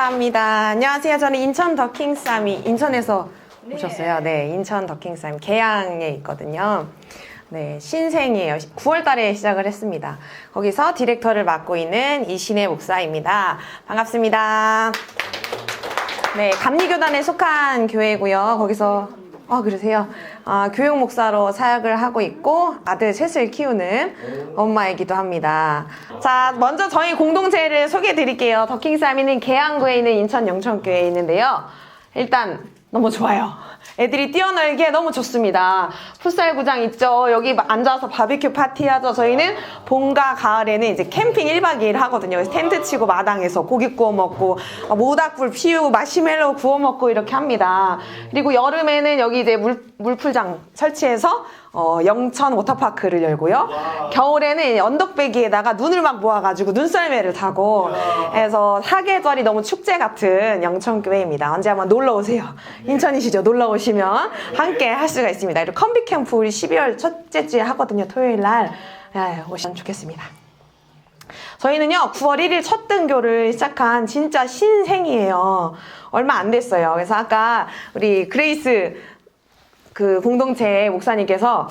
감사합니다. 안녕하세요. 저는 인천 더킹쌈이 인천에서 오셨어요. 네, 인천 더킹쌈 계양에 있거든요. 네, 신생이에요. 9월 달에 시작을 했습니다. 거기서 디렉터를 맡고 있는 이신혜 목사입니다. 반갑습니다. 네, 감리교단에 속한 교회고요. 거기서 그러세요? 교육 목사로 사역을 하고 있고 아들 셋을 키우는 엄마이기도 합니다. 자, 먼저 저희 공동체를 소개해 드릴게요. 더킹쌈이는 계양구에 있는 인천 영천교회에 있는데요. 일단 너무 좋아요. 애들이 뛰어놀기에 너무 좋습니다. 풋살구장 있죠. 여기 앉아서 바비큐 파티하죠. 저희는 봄과 가을에는 이제 캠핑 1박 2일 하거든요. 그래서 텐트 치고 마당에서 고기 구워 먹고 모닥불 피우고 마시멜로 구워 먹고 이렇게 합니다. 그리고 여름에는 여기 이제 물풀장 설치해서 영천 워터파크를 열고요. 겨울에는 언덕배기에다가 눈을 막 모아가지고 눈썰매를 타고 해서 사계절이 너무 축제 같은 영천교회입니다. 언제 한번 놀러 오세요. 인천이시죠? 놀러 오시면 함께 할 수가 있습니다. 그리고 컴비 캠프 우리 12월 첫째 주에 하거든요. 토요일 날 오시면 좋겠습니다. 저희는요 9월 1일 첫 등교를 시작한 진짜 신생이에요. 얼마 안 됐어요. 그래서 아까 우리 그레이스 그 공동체 목사님께서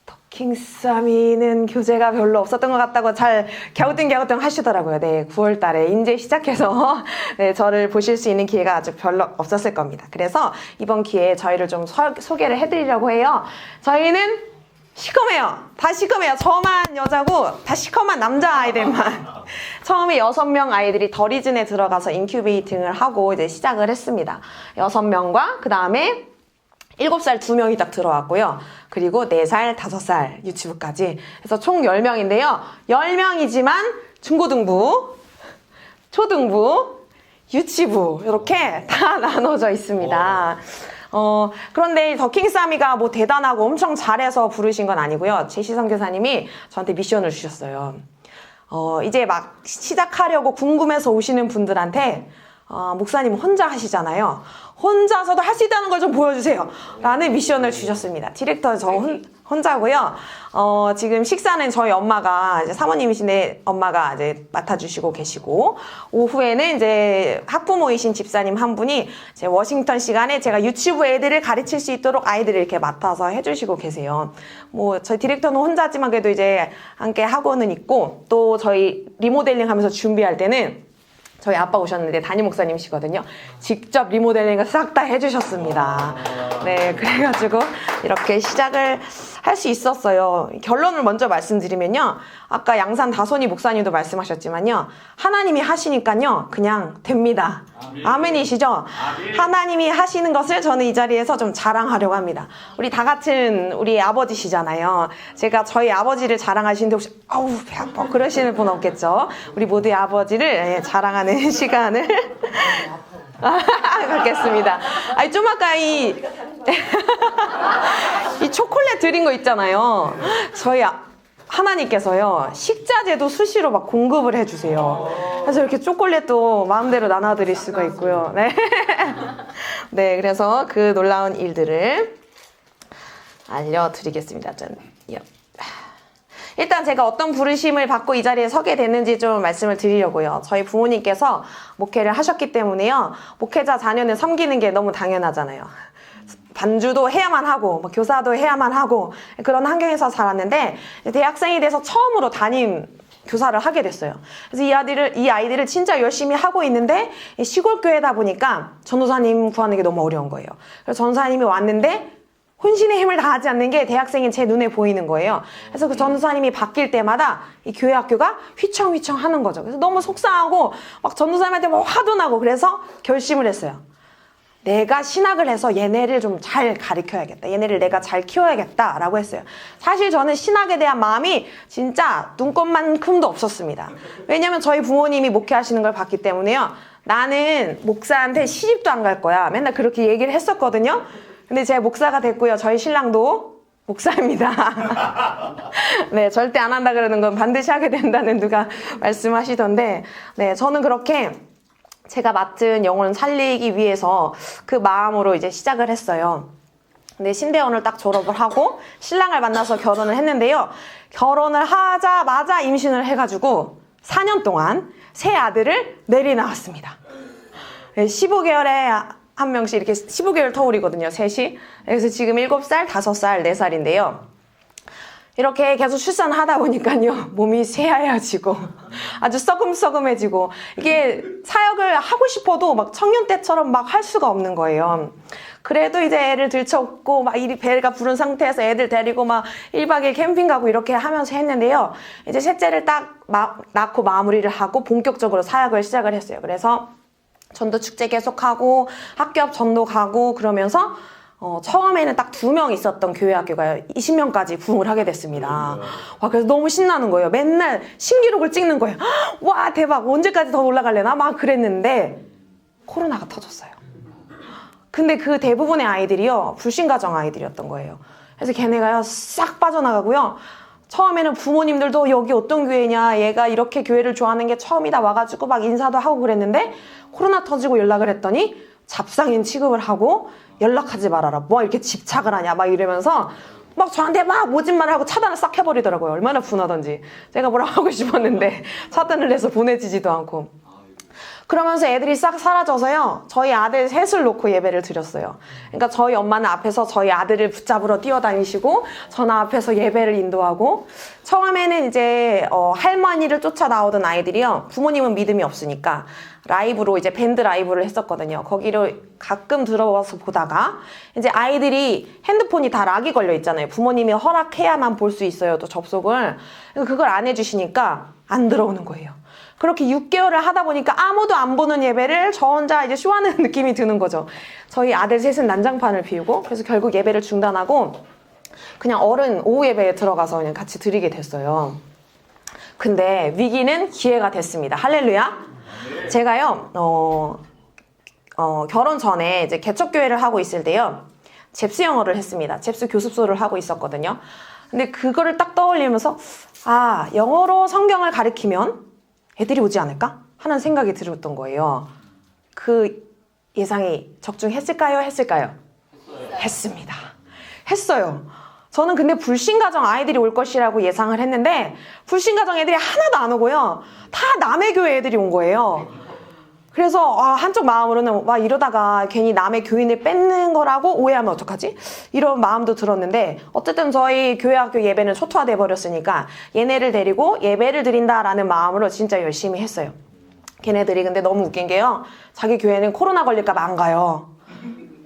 더킹쌈이는 교재가 별로 없었던 것 같다고 잘 갸우뚱갸우뚱 하시더라고요. 네, 9월 달에 이제 시작해서 네, 저를 보실 수 있는 기회가 아주 별로 없었을 겁니다. 그래서 이번 기회에 저희를 좀 소개를 해드리려고 해요. 저희는 시커매요. 다 시커매요. 저만 여자고 다 시커먼 남자아이들만. 처음에 6명 아이들이 더리즌에 들어가서 인큐베이팅을 하고 이제 시작을 했습니다. 6명과 그 다음에 7살 2명이 딱 들어왔고요. 그리고 4살, 5살 유치부까지 해서 총 10명인데요. 10명이지만 중고등부, 초등부, 유치부 이렇게 다 나눠져 있습니다. 그런데 더킹쌈이가 뭐 대단하고 엄청 잘해서 부르신 건 아니고요. 제시 선교사님이 저한테 미션을 주셨어요. 이제 막 시작하려고 궁금해서 오시는 분들한테 목사님 혼자 하시잖아요. 혼자서도 할 수 있다는 걸 좀 보여주세요. 라는 미션을 주셨습니다. 디렉터 저 혼자고요. 지금 식사는 저희 엄마가 이제 사모님이신데 엄마가 이제 맡아주시고 계시고 오후에는 이제 학부모이신 집사님 한 분이 이제 워싱턴 시간에 제가 유치부 애들을 가르칠 수 있도록 아이들을 이렇게 맡아서 해주시고 계세요. 뭐 저희 디렉터는 혼자지만 그래도 이제 함께 하고는 있고 또 저희 리모델링 하면서 준비할 때는 저희 아빠 오셨는데 담임 목사님이시거든요. 직접 리모델링을 싹 다 해주셨습니다. 네, 그래가지고 이렇게 시작을 할 수 있었어요. 결론을 먼저 말씀드리면요. 아까 양산 다손이 목사님도 말씀하셨지만요. 하나님이 하시니까요. 그냥 됩니다. 아멘이시죠? 하나님이 하시는 것을 저는 이 자리에서 좀 자랑하려고 합니다. 우리 다 같은 우리 아버지시잖아요. 제가 저희 아버지를 자랑하시는데 혹시 아우 배 아파 그러시는 분 없겠죠? 우리 모두의 아버지를 자랑하는 시간을 갖겠습니다. 아니 좀 아까 이 초콜릿 드린 거 있잖아요. 저희 하나님께서요 식자재도 수시로 막 공급을 해주세요. 그래서 이렇게 초콜릿도 마음대로 나눠드릴 수가 있고요. 네, 네, 그래서 그 놀라운 일들을 알려드리겠습니다. 일단 제가 어떤 부르심을 받고 이 자리에 서게 됐는지 좀 말씀을 드리려고요. 저희 부모님께서 목회를 하셨기 때문에요. 목회자 자녀는 섬기는 게 너무 당연하잖아요. 반주도 해야만 하고 뭐 교사도 해야만 하고 그런 환경에서 자랐는데 대학생이 돼서 처음으로 담임 교사를 하게 됐어요. 그래서 이 아이들을 진짜 열심히 하고 있는데 시골 교회다 보니까 전도사님 구하는 게 너무 어려운 거예요. 그래서 전도사님이 왔는데 혼신의 힘을 다하지 않는 게 대학생인 제 눈에 보이는 거예요. 그래서 그 전도사님이 바뀔 때마다 이 교회 학교가 휘청휘청 하는 거죠. 그래서 너무 속상하고 막 전도사님한테 막 화도 나고 그래서 결심을 했어요. 내가 신학을 해서 얘네를 좀 잘 가르쳐야겠다. 얘네를 내가 잘 키워야겠다라고 했어요. 사실 저는 신학에 대한 마음이 진짜 눈꼽만큼도 없었습니다. 왜냐면 저희 부모님이 목회하시는 걸 봤기 때문에요. 나는 목사한테 시집도 안 갈 거야. 맨날 그렇게 얘기를 했었거든요. 근데 제가 목사가 됐고요. 저희 신랑도 목사입니다. 네, 절대 안 한다 그러는 건 반드시 하게 된다는 누가 말씀하시던데, 네, 저는 그렇게 제가 맡은 영혼을 살리기 위해서 그 마음으로 이제 시작을 했어요. 근데 신대원을 딱 졸업을 하고 신랑을 만나서 결혼을 했는데요. 결혼을 하자마자 임신을 해가지고 4년 동안 새 아들을 내리 낳았습니다. 15개월에 한 명씩 이렇게 15개월 터울이거든요, 셋이. 그래서 지금 7살, 5살, 4살인데요. 이렇게 계속 출산하다 보니까요, 몸이 새하얘지고, 아주 썩음썩음해지고, 이게 사역을 하고 싶어도 막 청년 때처럼 막 할 수가 없는 거예요. 그래도 이제 애를 들쳐업고, 막 이리 배가 부른 상태에서 애들 데리고 막 1박 2일 캠핑 가고 이렇게 하면서 했는데요. 이제 셋째를 딱 낳고 마무리를 하고 본격적으로 사역을 시작을 했어요. 그래서 전도 축제 계속하고, 학교 앞 전도 가고, 그러면서 처음에는 딱 2명 있었던 교회 학교가 20명까지 부흥을 하게 됐습니다. 와, 그래서 너무 신나는 거예요. 맨날 신기록을 찍는 거예요. 와, 대박. 언제까지 더 올라갈래나? 막 그랬는데 코로나가 터졌어요. 근데 그 대부분의 아이들이요, 불신가정 아이들이었던 거예요. 그래서 걔네가요, 싹 빠져나가고요. 처음에는 부모님들도 여기 어떤 교회냐, 얘가 이렇게 교회를 좋아하는 게 처음이다 와가지고 막 인사도 하고 그랬는데, 코로나 터지고 연락을 했더니 잡상인 취급을 하고 연락하지 말아라, 뭐 이렇게 집착을 하냐 막 이러면서 막 저한테 막 모진말을 하고 차단을 싹 해버리더라고요. 얼마나 분하던지. 제가 뭐라 하고 싶었는데 차단을 해서 보내지지도 않고. 그러면서 애들이 싹 사라져서요, 저희 아들 셋을 놓고 예배를 드렸어요. 그러니까 저희 엄마는 앞에서 저희 아들을 붙잡으러 뛰어다니시고, 저는 앞에서 예배를 인도하고, 처음에는 이제 할머니를 쫓아 나오던 아이들이요, 부모님은 믿음이 없으니까 라이브로 이제 밴드 라이브를 했었거든요. 거기를 가끔 들어와서 보다가 이제 아이들이 핸드폰이 다 락이 걸려 있잖아요. 부모님이 허락해야만 볼 수 있어요, 또 접속을. 그걸 안 해주시니까 안 들어오는 거예요. 그렇게 6개월을 하다 보니까 아무도 안 보는 예배를 저 혼자 이제 쇼하는 느낌이 드는 거죠. 저희 아들 셋은 난장판을 피우고, 그래서 결국 예배를 중단하고 그냥 어른 오후 예배에 들어가서 그냥 같이 드리게 됐어요. 근데 위기는 기회가 됐습니다. 할렐루야. 제가요, 결혼 전에 이제 개척교회를 하고 있을 때요, 잽스 영어를 했습니다. 잽스 교습소를 하고 있었거든요. 근데 그거를 딱 떠올리면서, 아, 영어로 성경을 가르치면 애들이 오지 않을까? 하는 생각이 들었던 거예요. 그 예상이 적중했을까요? 했을까요? 했습니다. 했어요. 저는 근데 불신가정 아이들이 올 것이라고 예상을 했는데, 불신가정 애들이 하나도 안 오고요, 다 남의 교회 애들이 온 거예요. 그래서 한쪽 마음으로는 와, 이러다가 괜히 남의 교인을 뺏는 거라고 오해하면 어떡하지? 이런 마음도 들었는데, 어쨌든 저희 교회 학교 예배는 초토화돼 버렸으니까 얘네를 데리고 예배를 드린다라는 마음으로 진짜 열심히 했어요. 걔네들이 근데 너무 웃긴 게요, 자기 교회는 코로나 걸릴까 봐 안 가요.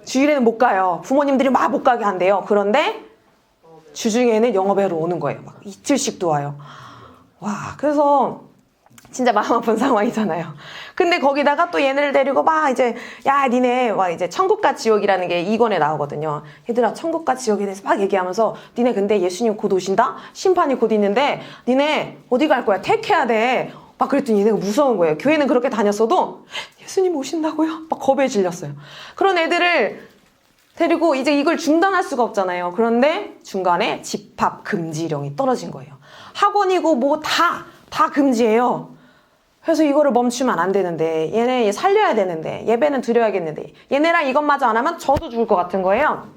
주일에는 못 가요. 부모님들이 막 못 가게 한대요. 그런데 주중에는 영어배우러 오는 거예요. 막 이틀씩도 와요. 와, 그래서 진짜 마음 아픈 상황이잖아요. 근데 거기다가 또 얘네를 데리고 막 이제, 야, 니네 와, 이제 천국과 지옥이라는 게 2권에 나오거든요. 얘들아, 천국과 지옥에 대해서 막 얘기하면서, 니네 근데 예수님 곧 오신다? 심판이 곧 있는데 니네 어디 갈 거야? 택해야 돼. 막 그랬더니 얘네가 무서운 거예요. 교회는 그렇게 다녔어도 예수님 오신다고요? 막 겁에 질렸어요. 그런 애들을 데리고 이제 이걸 중단할 수가 없잖아요. 그런데 중간에 집합 금지령이 떨어진 거예요. 학원이고 뭐 다 금지예요. 그래서 이거를 멈추면 안 되는데, 얘네 살려야 되는데, 예배는 드려야겠는데, 얘네랑 이것마저 안 하면 저도 죽을 것 같은 거예요.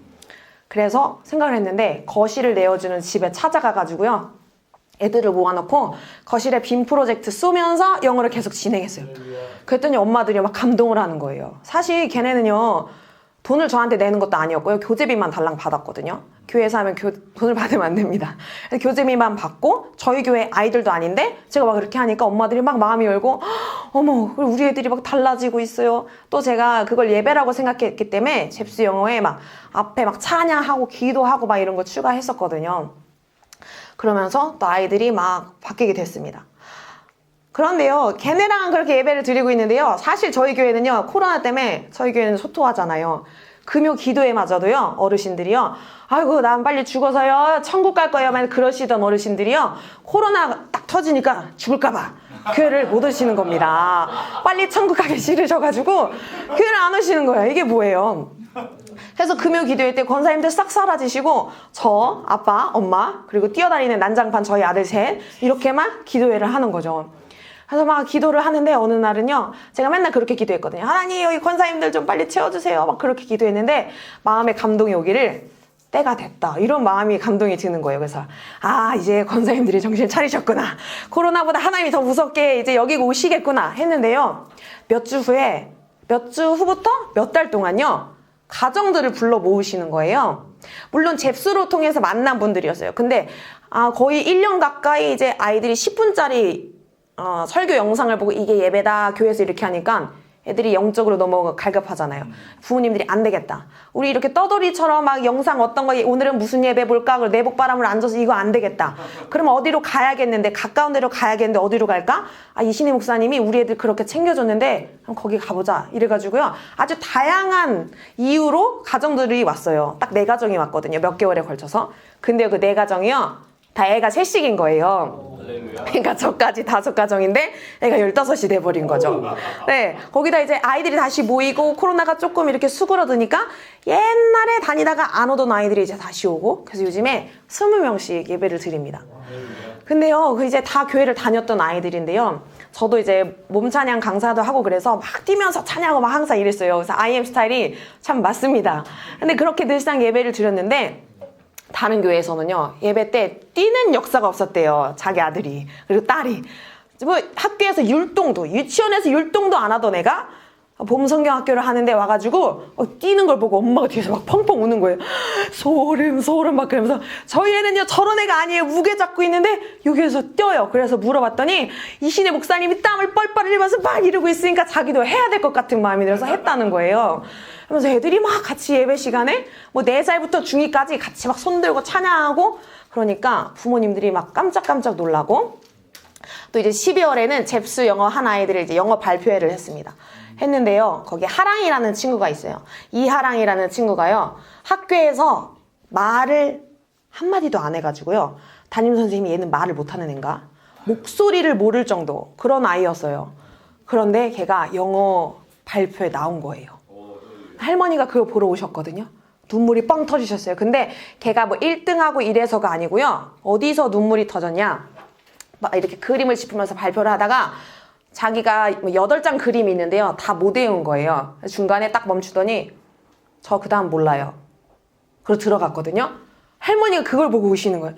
그래서 생각을 했는데, 거실을 내어주는 집에 찾아가가지고요, 애들을 모아놓고 거실에 빔 프로젝트 쏘면서 영어를 계속 진행했어요. 그랬더니 엄마들이 막 감동을 하는 거예요. 사실 걔네는요, 돈을 저한테 내는 것도 아니었고요, 교재비만 달랑 받았거든요. 교회에서 하면 돈을 받으면 안 됩니다. 교재비만 받고, 저희 교회 아이들도 아닌데 제가 막 그렇게 하니까 엄마들이 막 마음이 열고, 어머, 우리 애들이 막 달라지고 있어요. 또 제가 그걸 예배라고 생각했기 때문에 잽스 영어에 막 앞에 막 찬양하고 기도하고 막 이런 거 추가했었거든요. 그러면서 또 아이들이 막 바뀌게 됐습니다. 그런데요, 걔네랑 그렇게 예배를 드리고 있는데요, 사실 저희 교회는요, 코로나 때문에 저희 교회는 소토하잖아요. 금요 기도회마저도요, 어르신들이요, 아이고 난 빨리 죽어서요 천국 갈 거예요 만 그러시던 어르신들이요, 코로나 딱 터지니까 죽을까봐 교회를 못 오시는 겁니다. 빨리 천국 가기 싫으셔가지고 교회를 안 오시는 거예요. 이게 뭐예요? 그래서 금요 기도회 때 권사님들 싹 사라지시고, 저, 아빠, 엄마, 그리고 뛰어다니는 난장판 저희 아들 셋, 이렇게만 기도회를 하는 거죠. 그래서 막 기도를 하는데, 어느 날은요, 제가 맨날 그렇게 기도했거든요. 하나님, 여기 권사님들 좀 빨리 채워주세요. 막 그렇게 기도했는데, 마음에 감동이 오기를, 때가 됐다, 이런 마음이 감동이 드는 거예요. 그래서 이제 권사님들이 정신 차리셨구나, 코로나보다 하나님이 더 무섭게 이제 여기 오시겠구나 했는데요, 몇 주 후에 몇 주 후부터 몇 달 동안요, 가정들을 불러 모으시는 거예요. 물론 잽스로 통해서 만난 분들이었어요. 근데 거의 1년 가까이 이제 아이들이 10분짜리 설교 영상을 보고 이게 예배다, 교회에서 이렇게 하니까 애들이 영적으로 너무 갈급하잖아요. 부모님들이 안 되겠다, 우리 이렇게 떠돌이처럼 막 영상 어떤 거, 오늘은 무슨 예배 볼까, 그리고 내복바람을 앉아서 이거 안 되겠다. 그럼 어디로 가야겠는데, 가까운 데로 가야겠는데 어디로 갈까? 이신희 목사님이 우리 애들 그렇게 챙겨줬는데 그럼 거기 가보자, 이래가지고요, 아주 다양한 이유로 가정들이 왔어요. 딱 4가정이 왔거든요, 몇 개월에 걸쳐서. 근데 그 4가정이요 다 애가 셋씩인 거예요. 그러니까 저까지 5가정인데 애가 15이 돼버린 거죠. 네, 거기다 이제 아이들이 다시 모이고 코로나가 조금 이렇게 수그러드니까 옛날에 다니다가 안 오던 아이들이 이제 다시 오고, 그래서 요즘에 20명씩 예배를 드립니다. 근데요, 그 이제 다 교회를 다녔던 아이들인데요, 저도 이제 몸 찬양 강사도 하고 그래서 막 뛰면서 찬양하고 막 항상 이랬어요. 그래서 IM 스타일이 참 맞습니다. 근데 그렇게 늘상 예배를 드렸는데 다른 교회에서는요, 예배 때 뛰는 역사가 없었대요, 자기 아들이. 그리고 딸이. 뭐 학교에서 율동도, 유치원에서 율동도 안 하던 애가 봄성경학교를 하는데 와가지고 뛰는 걸 보고 엄마가 뒤에서 막 펑펑 우는 거예요. 소름 막 그러면서, 저희 애는요 저런 애가 아니에요, 무게 잡고 있는데 여기에서 뛰어요. 그래서 물어봤더니 이신혜 목사님이 땀을 뻘뻘 흘리면서 막 이러고 있으니까 자기도 해야 될 것 같은 마음이 들어서 했다는 거예요. 그러면서 애들이 막 같이 예배 시간에 뭐 4살부터 중2까지 같이 막 손들고 찬양하고, 그러니까 부모님들이 막 깜짝깜짝 놀라고, 또 이제 12월에는 잽스 영어 한 아이들을 이제 영어 발표회를 했는데요, 거기 하랑이라는 친구가 있어요. 이하랑이라는 친구가요, 학교에서 말을 한마디도 안 해가지고요, 담임선생님이 얘는 말을 못하는 애인가, 목소리를 모를 정도 그런 아이였어요. 그런데 걔가 영어 발표에 나온 거예요. 할머니가 그거 보러 오셨거든요. 눈물이 뻥 터지셨어요. 근데 걔가 뭐 1등하고 이래서가 아니고요, 어디서 눈물이 터졌냐, 막 이렇게 그림을 짚으면서 발표를 하다가 자기가 8장 그림이 있는데요, 다 못 외운 거예요. 중간에 딱 멈추더니 저 그 다음 몰라요, 그리고 들어갔거든요. 할머니가 그걸 보고 우시는 거예요.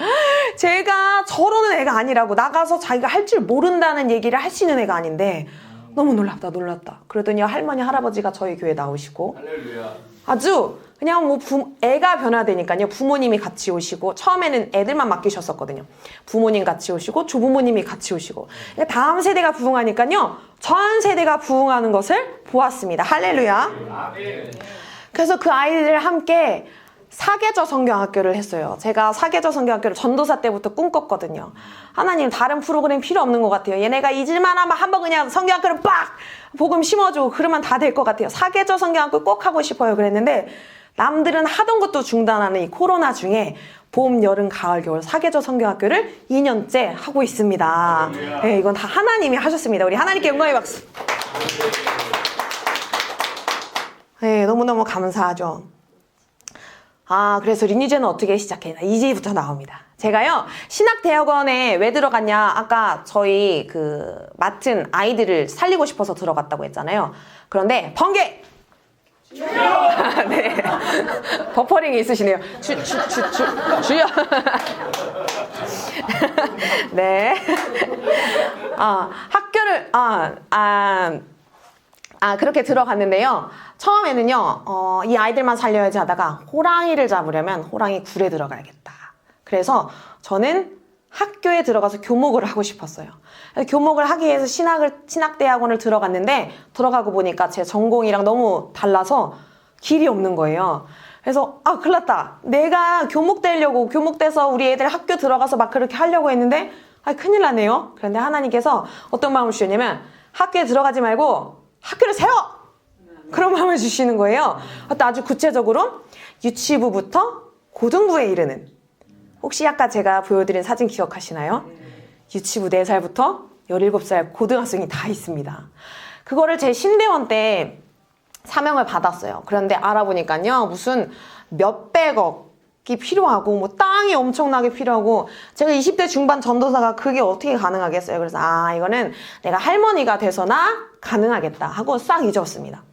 제가 저러는 애가 아니라고, 나가서 자기가 할 줄 모른다는 얘기를 할 수 있는 애가 아닌데 너무 놀랍다. 그러더니 할머니 할아버지가 저희 교회 나오시고, 할렐루야. 아주 그냥 뭐 애가 변화되니까요, 부모님이 같이 오시고, 처음에는 애들만 맡기셨었거든요. 부모님 같이 오시고 조부모님이 같이 오시고, 다음 세대가 부흥하니까요 전 세대가 부흥하는 것을 보았습니다. 할렐루야. 그래서 그 아이들을 함께 사계절 성경학교를 했어요. 제가 사계절 성경학교를 전도사 때부터 꿈꿨거든요. 하나님, 다른 프로그램 필요 없는 것 같아요. 얘네가 잊을만 하면 한번 그냥 성경학교를 빡 복음 심어주고 그러면 다 될 것 같아요. 사계절 성경학교 꼭 하고 싶어요. 그랬는데 남들은 하던 것도 중단하는 이 코로나 중에 봄, 여름, 가을, 겨울 사계절 성경학교를 2년째 하고 있습니다. 네, 이건 다 하나님이 하셨습니다. 우리 하나님께 영광의 박수. 네, 너무너무 감사하죠. 그래서 리니지는 어떻게 시작했나, 이제부터 나옵니다. 제가요, 신학대학원에 왜 들어갔냐, 아까 저희 맡은 아이들을 살리고 싶어서 들어갔다고 했잖아요. 그런데 번개! 네. 버퍼링이 있으시네요. 주여. 네. 학교를, 그렇게 들어갔는데요. 처음에는요, 이 아이들만 살려야지 하다가 호랑이를 잡으려면 호랑이 굴에 들어가야겠다. 그래서 저는 학교에 들어가서 교목을 하고 싶었어요. 교목을 하기 위해서 신학대학원을 들어갔는데, 들어가고 보니까 제 전공이랑 너무 달라서 길이 없는 거예요. 그래서 큰일 났다. 내가 교목돼서 우리 애들 학교 들어가서 막 그렇게 하려고 했는데 큰일 나네요. 그런데 하나님께서 어떤 마음을 주셨냐면, 학교에 들어가지 말고 학교를 세워! 그런 마음을 주시는 거예요. 아주 구체적으로 유치부부터 고등부에 이르는, 혹시 아까 제가 보여드린 사진 기억하시나요? 유치부 4살부터 17살 고등학생이 다 있습니다. 그거를 제 신대원 때 사명을 받았어요. 그런데 알아보니까요, 무슨 몇백억이 필요하고 뭐 땅이 엄청나게 필요하고, 제가 20대 중반 전도사가 그게 어떻게 가능하겠어요. 그래서 이거는 내가 할머니가 돼서나 가능하겠다 하고 싹 잊었습니다.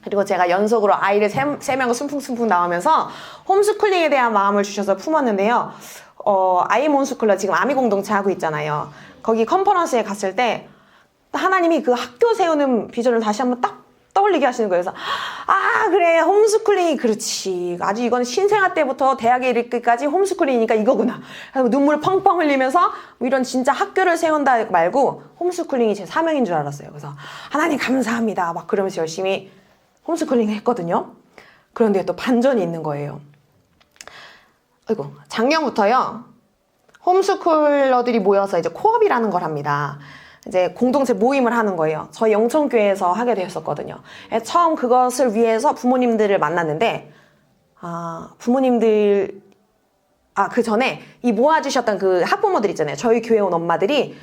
그리고 제가 연속으로 아이를 3명을 숨풍숨풍 나오면서 홈스쿨링에 대한 마음을 주셔서 품었는데요. IM 홈스쿨러 지금 아미 공동체 하고 있잖아요. 거기 컨퍼런스에 갔을 때 하나님이 그 학교 세우는 비전을 다시 한번 딱 떠올리게 하시는 거예요. 그래서 아 그래 홈스쿨링이 그렇지. 아주 이건 신생아 때부터 대학에 이르기까지 홈스쿨링이니까 이거구나. 그래서 눈물 펑펑 흘리면서 이런 진짜 학교를 세운다 말고 홈스쿨링이 제 사명인 줄 알았어요. 그래서 하나님 감사합니다. 막 그러면서 열심히 홈스쿨링을 했거든요. 그런데 또 반전이 있는 거예요. 아이고 작년부터요. 홈스쿨러들이 모여서 이제 코업이라는 걸 합니다. 이제 공동체 모임을 하는 거예요. 저희 영천교회에서 하게 되었었거든요. 처음 그것을 위해서 부모님들을 만났는데, 그 전에 이 모아주셨던 그 학부모들 있잖아요. 저희 교회 온 엄마들이,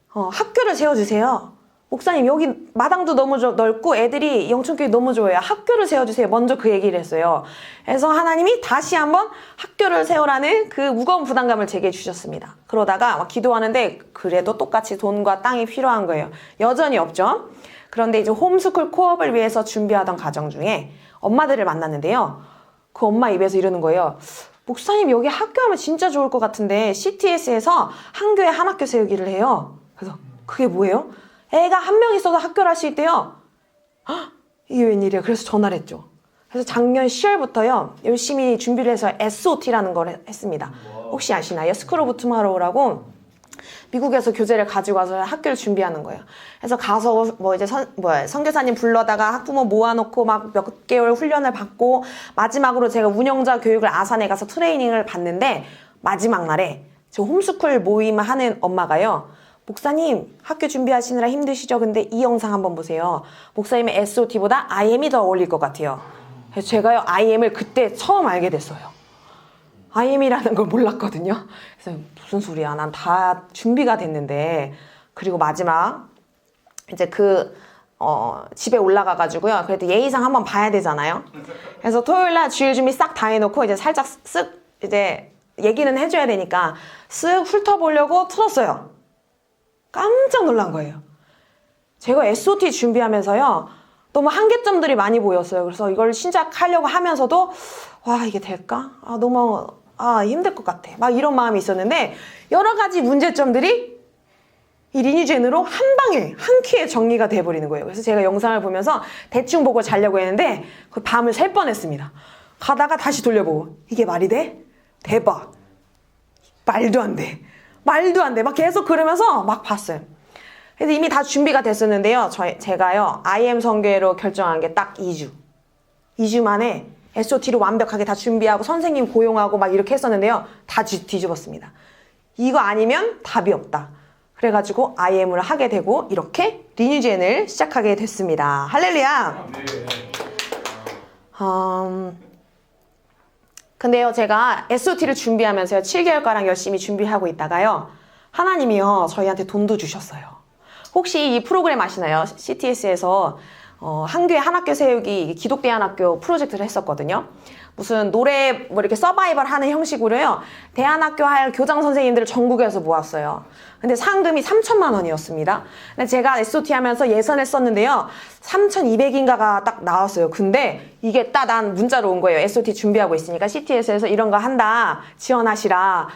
학교를 세워주세요. 목사님, 여기 마당도 너무 넓고 애들이 영천교회 너무 좋아요. 학교를 세워주세요. 먼저 그 얘기를 했어요. 그래서 하나님이 다시 한번 학교를 세우라는 그 무거운 부담감을 제게 주셨습니다. 그러다가 막 기도하는데 그래도 똑같이 돈과 땅이 필요한 거예요. 여전히 없죠. 그런데 이제 홈스쿨 코업을 위해서 준비하던 과정 중에 엄마들을 만났는데요. 그 엄마 입에서 이러는 거예요. 목사님, 여기 학교 하면 진짜 좋을 것 같은데 CTS에서 한 교회 한 학교 세우기를 해요. 그래서 그게 뭐예요? 애가 한 명 있어서 학교를 할 수 있대요. 헉, 이게 웬일이야. 그래서 전화를 했죠. 그래서 작년 10월부터요. 열심히 준비를 해서 SOT라는 걸 했습니다. 혹시 아시나요? 스쿨 오브 투마로우라고 미국에서 교재를 가지고 와서 학교를 준비하는 거예요. 그래서 가서 뭐 이제 선교사님 불러다가 학부모 모아놓고 막 몇 개월 훈련을 받고 마지막으로 제가 운영자 교육을 아산에 가서 트레이닝을 받는데 마지막 날에 저 홈스쿨 모임을 하는 엄마가요. 목사님 학교 준비하시느라 힘드시죠? 근데 이 영상 한번 보세요. 목사님의 SOT보다 IM이 더 어울릴 것 같아요. 그래서 제가요 IM을 그때 처음 알게 됐어요. IM이라는 걸 몰랐거든요. 그래서 무슨 소리야? 난 다 준비가 됐는데. 그리고 마지막 이제 집에 올라가가지고요. 그래도 예의상 한번 봐야 되잖아요. 그래서 토요일날 주일 준비 싹 다 해놓고 이제 살짝 쓱 이제 얘기는 해줘야 되니까 쓱 훑어보려고 틀었어요. 깜짝 놀란 거예요. 제가 SOT 준비하면서요. 너무 한계점들이 많이 보였어요. 그래서 이걸 시작하려고 하면서도 와 이게 될까? 너무 힘들 것 같아. 막 이런 마음이 있었는데 여러 가지 문제점들이 이 리니지엔으로 한 방에 한 큐에 정리가 돼버리는 거예요. 그래서 제가 영상을 보면서 대충 보고 자려고 했는데 그 밤을 샐 뻔했습니다. 가다가 다시 돌려보고 이게 말이 돼? 대박. 말도 안 돼. 말도 안 돼. 막 계속 그러면서 막 봤어요. 그래서 이미 다 준비가 됐었는데요. 제가요, IM 선교회로 결정한 게 딱 2주. 2주 만에 SOT를 완벽하게 다 준비하고 선생님 고용하고 막 이렇게 했었는데요. 다 뒤집었습니다. 이거 아니면 답이 없다. 그래가지고 IM을 하게 되고 이렇게 리니지엔을 시작하게 됐습니다. 할렐루야! 근데요, 제가 SOT를 준비하면서요, 7개월가량 열심히 준비하고 있다가요, 하나님이요, 저희한테 돈도 주셨어요. 혹시 이 프로그램 아시나요? CTS에서 한 교회 한 학교 세우기 기독대안학교 프로젝트를 했었거든요. 무슨 노래 뭐 이렇게 서바이벌 하는 형식으로요, 대안학교 할 교장 선생님들을 전국에서 모았어요. 근데 상금이 3천만 원이었습니다. 근데 제가 SOT 하면서 예산했었는데요, 3,200인가가 딱 나왔어요. 근데 이게 딱 난 문자로 온 거예요. SOT 준비하고 있으니까 CTS에서 이런 거 한다. 지원하시라.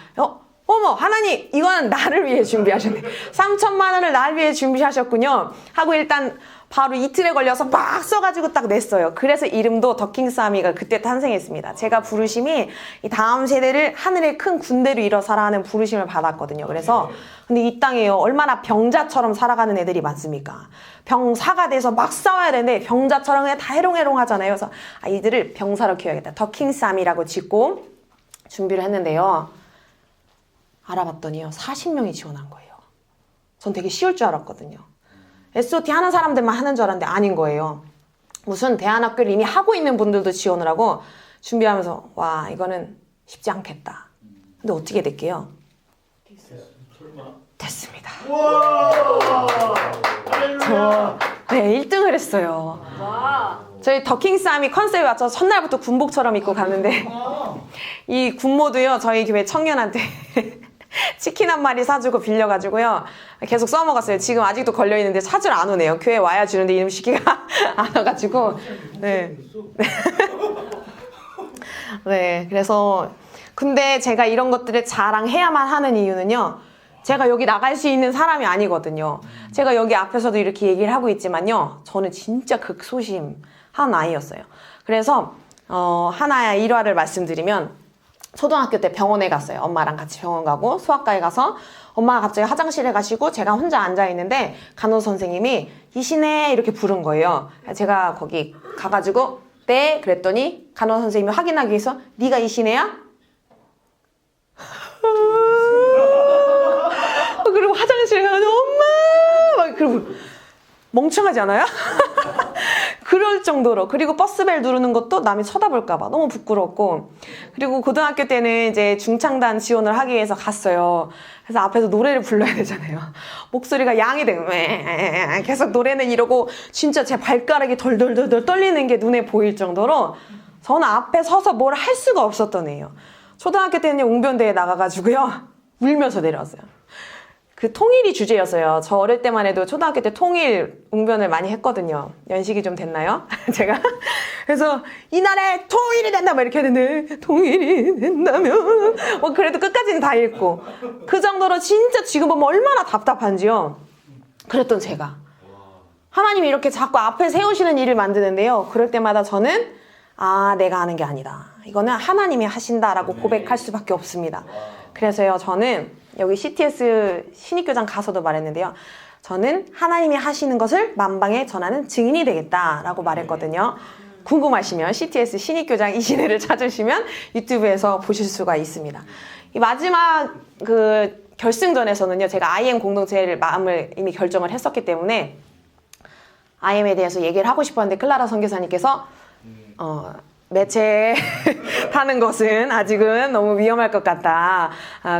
어머 하나님 이건 나를 위해 준비하셨네. 3천만 원을 나를 위해 준비하셨군요 하고 일단 바로 이틀에 걸려서 막 써가지고 딱 냈어요. 그래서 이름도 더킹스 아미가 그때 탄생했습니다. 제가 부르심이 이 다음 세대를 하늘의 큰 군대로 일어서라 하는 부르심을 받았거든요. 그래서 근데 이 땅에요 얼마나 병자처럼 살아가는 애들이 많습니까? 병사가 돼서 막 싸워야 되는데 병자처럼 그냥 다 해롱해롱 하잖아요. 그래서 이들을 병사로 키워야겠다. 더킹스 아미라고 짓고 준비를 했는데요. 알아봤더니요 40명이 지원한 거예요. 전 되게 쉬울 줄 알았거든요. SOT 하는 사람들만 하는 줄 알았는데 아닌 거예요. 무슨 대안학교를 이미 하고 있는 분들도 지원을 하고 준비하면서 와 이거는 쉽지 않겠다. 근데 어떻게 됐게요? 됐습니다. 네 1등을 했어요. 저희 더킹스 아미 컨셉에 맞춰서 첫날부터 군복처럼 입고 갔는데 이 군모도요 저희 교회 청년한테 치킨 한 마리 사주고 빌려가지고요 계속 써먹었어요. 지금 아직도 걸려있는데 찾으러 안 오네요. 교회 와야 주는데 이름 시키가 안 와가지고 네. 네 그래서 근데 제가 이런 것들을 자랑해야만 하는 이유는요 제가 여기 나갈 수 있는 사람이 아니거든요. 제가 여기 앞에서도 이렇게 얘기를 하고 있지만요. 저는 진짜 극소심한 아이였어요. 그래서 하나의 일화를 말씀드리면 초등학교 때 병원에 갔어요. 엄마랑 같이 병원 가고 수학과에 가서 엄마가 갑자기 화장실에 가시고 제가 혼자 앉아있는데 간호사 선생님이 이신혜 이렇게 부른 거예요. 제가 거기 가가지고 네 그랬더니 간호사 선생님이 확인하기 위해서 네가 이신혜야? 그리고 화장실에 가서 엄마 막 그러고 멍청하지 않아요? 그럴 정도로. 그리고 버스벨 누르는 것도 남이 쳐다볼까봐 너무 부끄럽고. 그리고 고등학교 때는 이제 중창단 지원을 하기 위해서 갔어요. 그래서 앞에서 노래를 불러야 되잖아요. 목소리가 양이 되고 계속 노래는 이러고 진짜 제 발가락이 덜덜덜덜 떨리는 게 눈에 보일 정도로 저는 앞에 서서 뭘 할 수가 없었던 애예요. 초등학교 때는 웅변대에 나가가지고요 울면서 내려왔어요. 그 통일이 주제였어요. 저 어릴 때만 해도 초등학교 때 통일 웅변을 많이 했거든요. 연식이 좀 됐나요? 제가? 그래서 이날에 통일이 된다 막 이렇게 했는데 통일이 된다면 그래도 끝까지는 다 읽고 그 정도로 진짜 지금 보면 얼마나 답답한지요. 그랬던 제가 하나님이 이렇게 자꾸 앞에 세우시는 일을 만드는데요. 그럴 때마다 저는 내가 하는 게 아니다. 이거는 하나님이 하신다라고 고백할 수밖에 없습니다. 그래서요 저는 여기 CTS 신입교장 가서도 말했는데요. 저는 하나님이 하시는 것을 만방에 전하는 증인이 되겠다라고 말했거든요. 궁금하시면 CTS 신입교장 이신혜를 찾으시면 유튜브에서 보실 수가 있습니다. 이 마지막 그 결승전에서는요. 제가 IM 공동체를 마음을 이미 결정을 했었기 때문에 IM에 대해서 얘기를 하고 싶었는데 클라라 선교사님께서 매체하는 것은 아직은 너무 위험할 것 같다.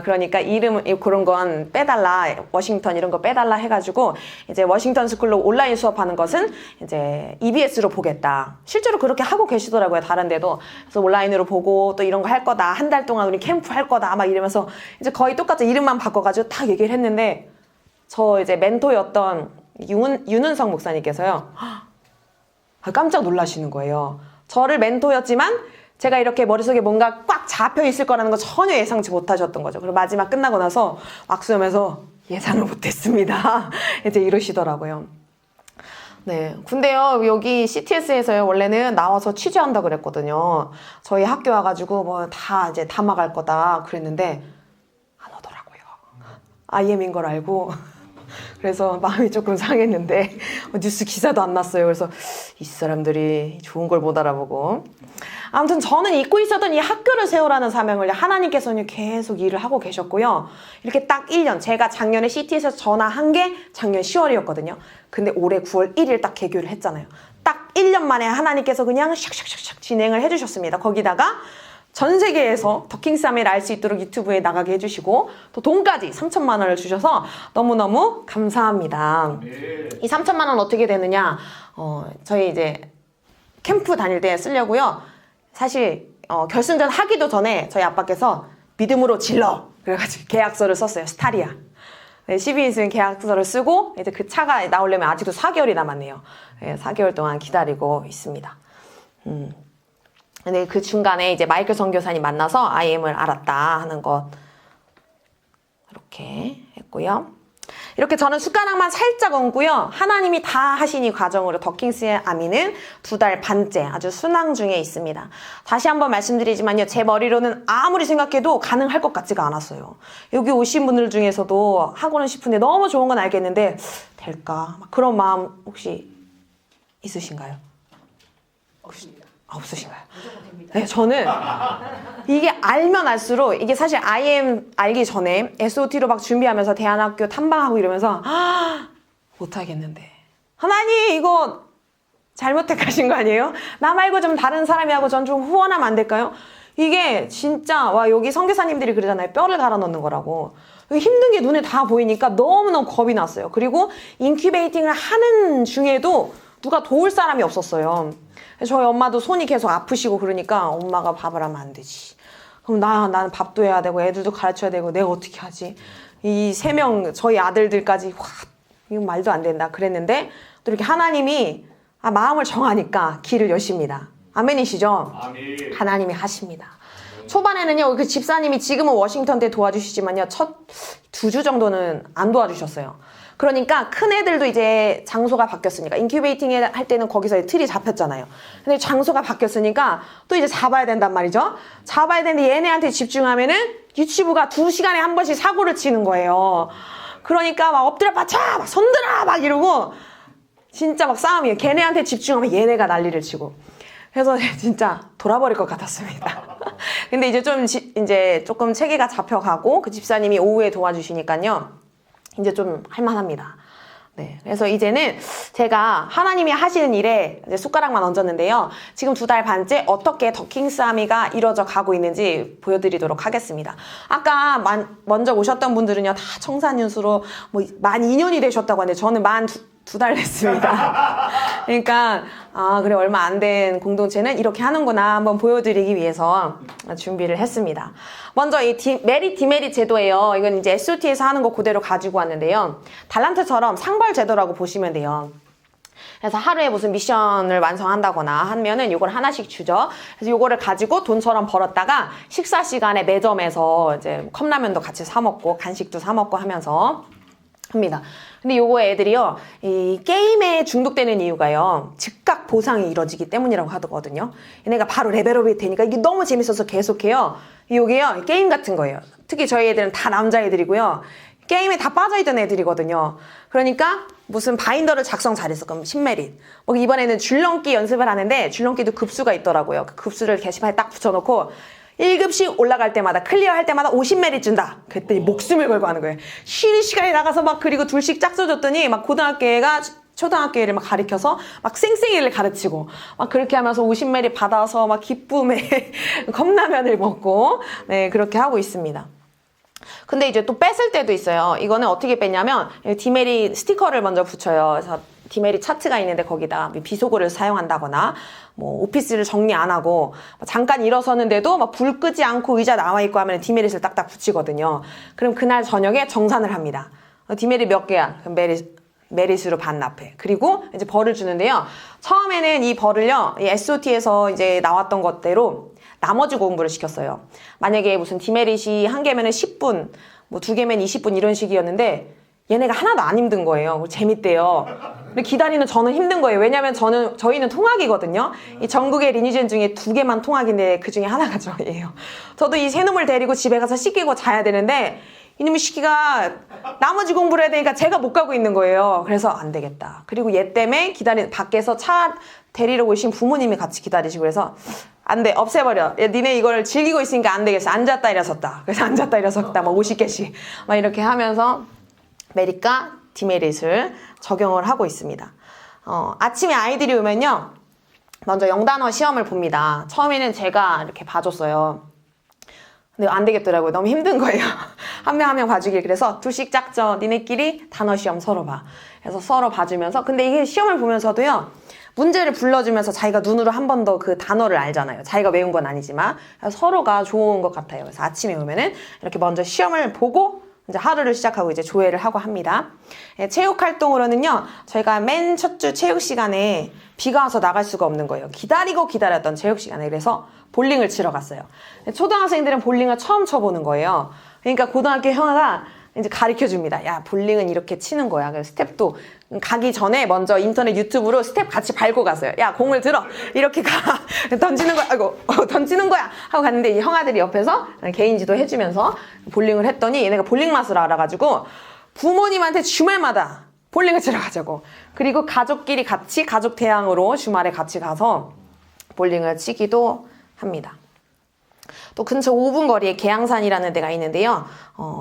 그러니까 이름 그런 건 빼달라. 워싱턴 이런 거 빼달라 해가지고 이제 워싱턴 스쿨로 온라인 수업하는 것은 이제 EBS로 보겠다. 실제로 그렇게 하고 계시더라고요. 다른 데도. 그래서 온라인으로 보고 또 이런 거 할 거다. 한 달 동안 우리 캠프 할 거다. 막 이러면서 이제 거의 똑같이 이름만 바꿔가지고 딱 얘기를 했는데 저 이제 멘토였던 윤은성 목사님께서요. 깜짝 놀라시는 거예요. 저를 멘토였지만 제가 이렇게 머릿속에 뭔가 꽉 잡혀 있을 거라는 거 전혀 예상치 못하셨던 거죠. 그리고 마지막 끝나고 나서 악수하면서 예상을 못했습니다. 이제 이러시더라고요. 네, 근데요 여기 CTS에서요 원래는 나와서 취재한다 그랬거든요. 저희 학교 와가지고 뭐 다 이제 담아갈 거다 그랬는데 안 오더라고요. IM인 걸 알고. 그래서 마음이 조금 상했는데 뉴스 기사도 안 났어요. 그래서 이 사람들이 좋은 걸 못 알아보고 아무튼 저는 잊고 있었던 이 학교를 세우라는 사명을 하나님께서는 계속 일을 하고 계셨고요. 이렇게 딱 1년 제가 작년에 CT에서 전화한 게 작년 10월이었거든요. 근데 올해 9월 1일 딱 개교를 했잖아요. 딱 1년 만에 하나님께서 그냥 샥샥샥샥 진행을 해주셨습니다. 거기다가 전 세계에서 더킹사미를 알 수 있도록 유튜브에 나가게 해주시고 또 돈까지 3천만 원을 주셔서 너무너무 감사합니다. 이 3천만 원 어떻게 되느냐 저희 이제 캠프 다닐 때 쓰려고요. 사실 결승전 하기도 전에 저희 아빠께서 믿음으로 질러 그래가지고 계약서를 썼어요. 스타리아 12인승 계약서를 쓰고 이제 그 차가 나오려면 아직도 4개월이 남았네요. 4개월 동안 기다리고 있습니다. 근데 그 중간에 이제 마이클 선교사님 만나서 IM을 알았다 하는 것 이렇게 했고요. 이렇게 저는 숟가락만 살짝 얹고요. 하나님이 다 하신 이 과정으로 더킹스의 아미는 2달 반째 아주 순항 중에 있습니다. 다시 한번 말씀드리지만요. 제 머리로는 아무리 생각해도 가능할 것 같지가 않았어요. 여기 오신 분들 중에서도 하고는 싶은데 너무 좋은 건 알겠는데 될까? 그런 마음 혹시 있으신가요? 없으신가요? 네, 저는 이게 알면 알수록 이게 사실 IM 알기 전에 SOT로 막 준비하면서 대안학교 탐방하고 이러면서 못하겠는데 하나님 이거 잘못 택하신 거 아니에요? 나 말고 좀 다른 사람이 하고 전 좀 후원하면 안 될까요? 이게 진짜 여기 선교사님들이 그러잖아요. 뼈를 갈아 넣는 거라고. 힘든 게 눈에 다 보이니까 너무너무 겁이 났어요. 그리고 인큐베이팅을 하는 중에도 누가 도울 사람이 없었어요. 저희 엄마도 손이 계속 아프시고 그러니까 엄마가 밥을 하면 안 되지. 그럼 나는 밥도 해야 되고 애들도 가르쳐야 되고 내가 어떻게 하지? 이 3명 저희 아들들까지 이거 말도 안 된다 그랬는데 또 이렇게 하나님이 마음을 정하니까 길을 여십니다. 아멘이시죠? 아멘. 하나님이 하십니다. 초반에는요, 그 집사님이 지금은 워싱턴대 도와주시지만요, 첫 2주 정도는 안 도와주셨어요. 그러니까 큰 애들도 이제 장소가 바뀌었으니까 인큐베이팅 할 때는 거기서 틀이 잡혔잖아요. 근데 장소가 바뀌었으니까 또 이제 잡아야 된단 말이죠. 잡아야 되는데 얘네한테 집중하면은 유치부가 2시간에 한 번씩 사고를 치는 거예요. 그러니까 막 엎드려 받쳐! 막 손들어! 막 이러고 진짜 막 싸움이에요. 걔네한테 집중하면 얘네가 난리를 치고. 그래서 진짜 돌아버릴 것 같았습니다. 근데 이제 이제 조금 체계가 잡혀가고 그 집사님이 오후에 도와주시니까요. 이제 좀 할만합니다. 네. 그래서 이제는 제가 하나님이 하시는 일에 이제 숟가락만 얹었는데요. 지금 2달 반째 어떻게 더킹스 아미가 이루어져 가고 있는지 보여드리도록 하겠습니다. 아까 먼저 오셨던 분들은요, 다 청산윤수로 뭐 만 2년이 되셨다고 하는데 저는 만 2달 됐습니다. 그러니까 그래 얼마 안 된 공동체는 이렇게 하는구나 한번 보여드리기 위해서 준비를 했습니다. 먼저 이 메릿 디메릿 제도예요. 이건 이제 SOT에서 하는 거 그대로 가지고 왔는데요. 달란트처럼 상벌 제도라고 보시면 돼요. 그래서 하루에 무슨 미션을 완성한다거나 하면은 요걸 하나씩 주죠. 그래서 요거를 가지고 돈처럼 벌었다가 식사 시간에 매점에서 이제 컵라면도 같이 사 먹고 간식도 사 먹고 하면서 합니다. 근데 요거 애들이요, 이 게임에 중독되는 이유가요, 즉각 보상이 이루어지기 때문이라고 하거든요. 얘네가 바로 레벨업이 되니까 이게 너무 재밌어서 계속해요. 요게요, 게임 같은 거예요. 특히 저희 애들은 다 남자애들이고요. 게임에 다 빠져있던 애들이거든요. 그러니까 무슨 바인더를 작성 잘했어. 그럼 10메릿. 뭐 이번에는 줄넘기 연습을 하는데 줄넘기도 급수가 있더라고요. 그 급수를 게시판에 딱 붙여놓고 1급씩 올라갈 때마다 클리어 할 때마다 50메릿 준다. 그랬더니 목숨을 걸고 하는 거예요. 쉬는 시간에 나가서 막 그리고 둘씩 짝져줬더니 막 고등학교 애가 초등학교 애를 막 가르쳐서 막 쌩쌩이를 가르치고 막 그렇게 하면서 50메릿 받아서 막 기쁨에 컵라면을 먹고 네 그렇게 하고 있습니다. 근데 이제 또 뺐을 때도 있어요. 이거는 어떻게 뺐냐면 디메릿 스티커를 먼저 붙여요. 그래서 디메릿 차트가 있는데 거기다 비속어를 사용한다거나 뭐 오피스를 정리 안 하고 잠깐 일어서는데도 막 불 끄지 않고 의자 나와 있고 하면 디메릿을 딱딱 붙이거든요. 그럼 그날 저녁에 정산을 합니다. 디메릿 몇 개야? 그럼 메릿으로 반납해. 그리고 이제 벌을 주는데요. 처음에는 이 벌을요, 이 SOT에서 이제 나왔던 것대로 나머지 공부를 시켰어요. 만약에 무슨 디메릿이 한 개면은 10분, 뭐 2개면 20분 이런 식이었는데 얘네가 하나도 안 힘든 거예요. 재밌대요. 근데 기다리는 저는 힘든 거예요. 왜냐면 저희는 통학이거든요. 이 전국의 리니젠 중에 2개만 통학인데 그 중에 하나가 저예요. 저도 이 세 놈을 데리고 집에 가서 씻기고 자야 되는데 이놈의 시키가 나머지 공부를 해야 되니까 제가 못 가고 있는 거예요. 그래서 안 되겠다. 그리고 얘 때문에 밖에서 차 데리러 오신 부모님이 같이 기다리시고 그래서 안 돼, 없애버려. 야, 니네 이걸 즐기고 있으니까 안 되겠어. 앉았다 일어섰다. 그래서 앉았다 일어섰다 막 50개씩 막 이렇게 하면서 메릿과 디메릿을 적용을 하고 있습니다. 아침에 아이들이 오면요, 먼저 영단어 시험을 봅니다. 처음에는 제가 이렇게 봐줬어요. 근데 안 되겠더라고요. 너무 힘든 거예요. 한 명 한 명 봐주길. 그래서 둘씩 짝져. 니네끼리 단어 시험 서로 봐. 그래서 서로 봐주면서. 근데 이게 시험을 보면서도요, 문제를 불러주면서 자기가 눈으로 한 번 더 그 단어를 알잖아요. 자기가 외운 건 아니지만. 서로가 좋은 것 같아요. 그래서 아침에 오면은 이렇게 먼저 시험을 보고 이제 하루를 시작하고 이제 조회를 하고 합니다. 체육 활동으로는요, 저희가 맨 첫 주 체육 시간에 비가 와서 나갈 수가 없는 거예요. 기다렸던 체육 시간에. 그래서 볼링을 치러 갔어요. 초등학생들은 볼링을 처음 쳐보는 거예요. 그러니까 고등학교 형아가 이제 가르쳐 줍니다. 야, 볼링은 이렇게 치는 거야. 그래서 스텝도 가기 전에 먼저 인터넷 유튜브로 스텝 같이 밟고 갔어요. 야, 공을 들어. 이렇게 가. 던지는 거야. 아이고, 던지는 거야. 하고 갔는데 이 형아들이 옆에서 개인 지도 해주면서 볼링을 했더니 얘네가 볼링 맛을 알아가지고 부모님한테 주말마다 볼링을 치러 가자고. 그리고 가족끼리 같이 가족 대항으로 주말에 같이 가서 볼링을 치기도 합니다. 또 근처 5분 거리에 계양산이라는 데가 있는데요.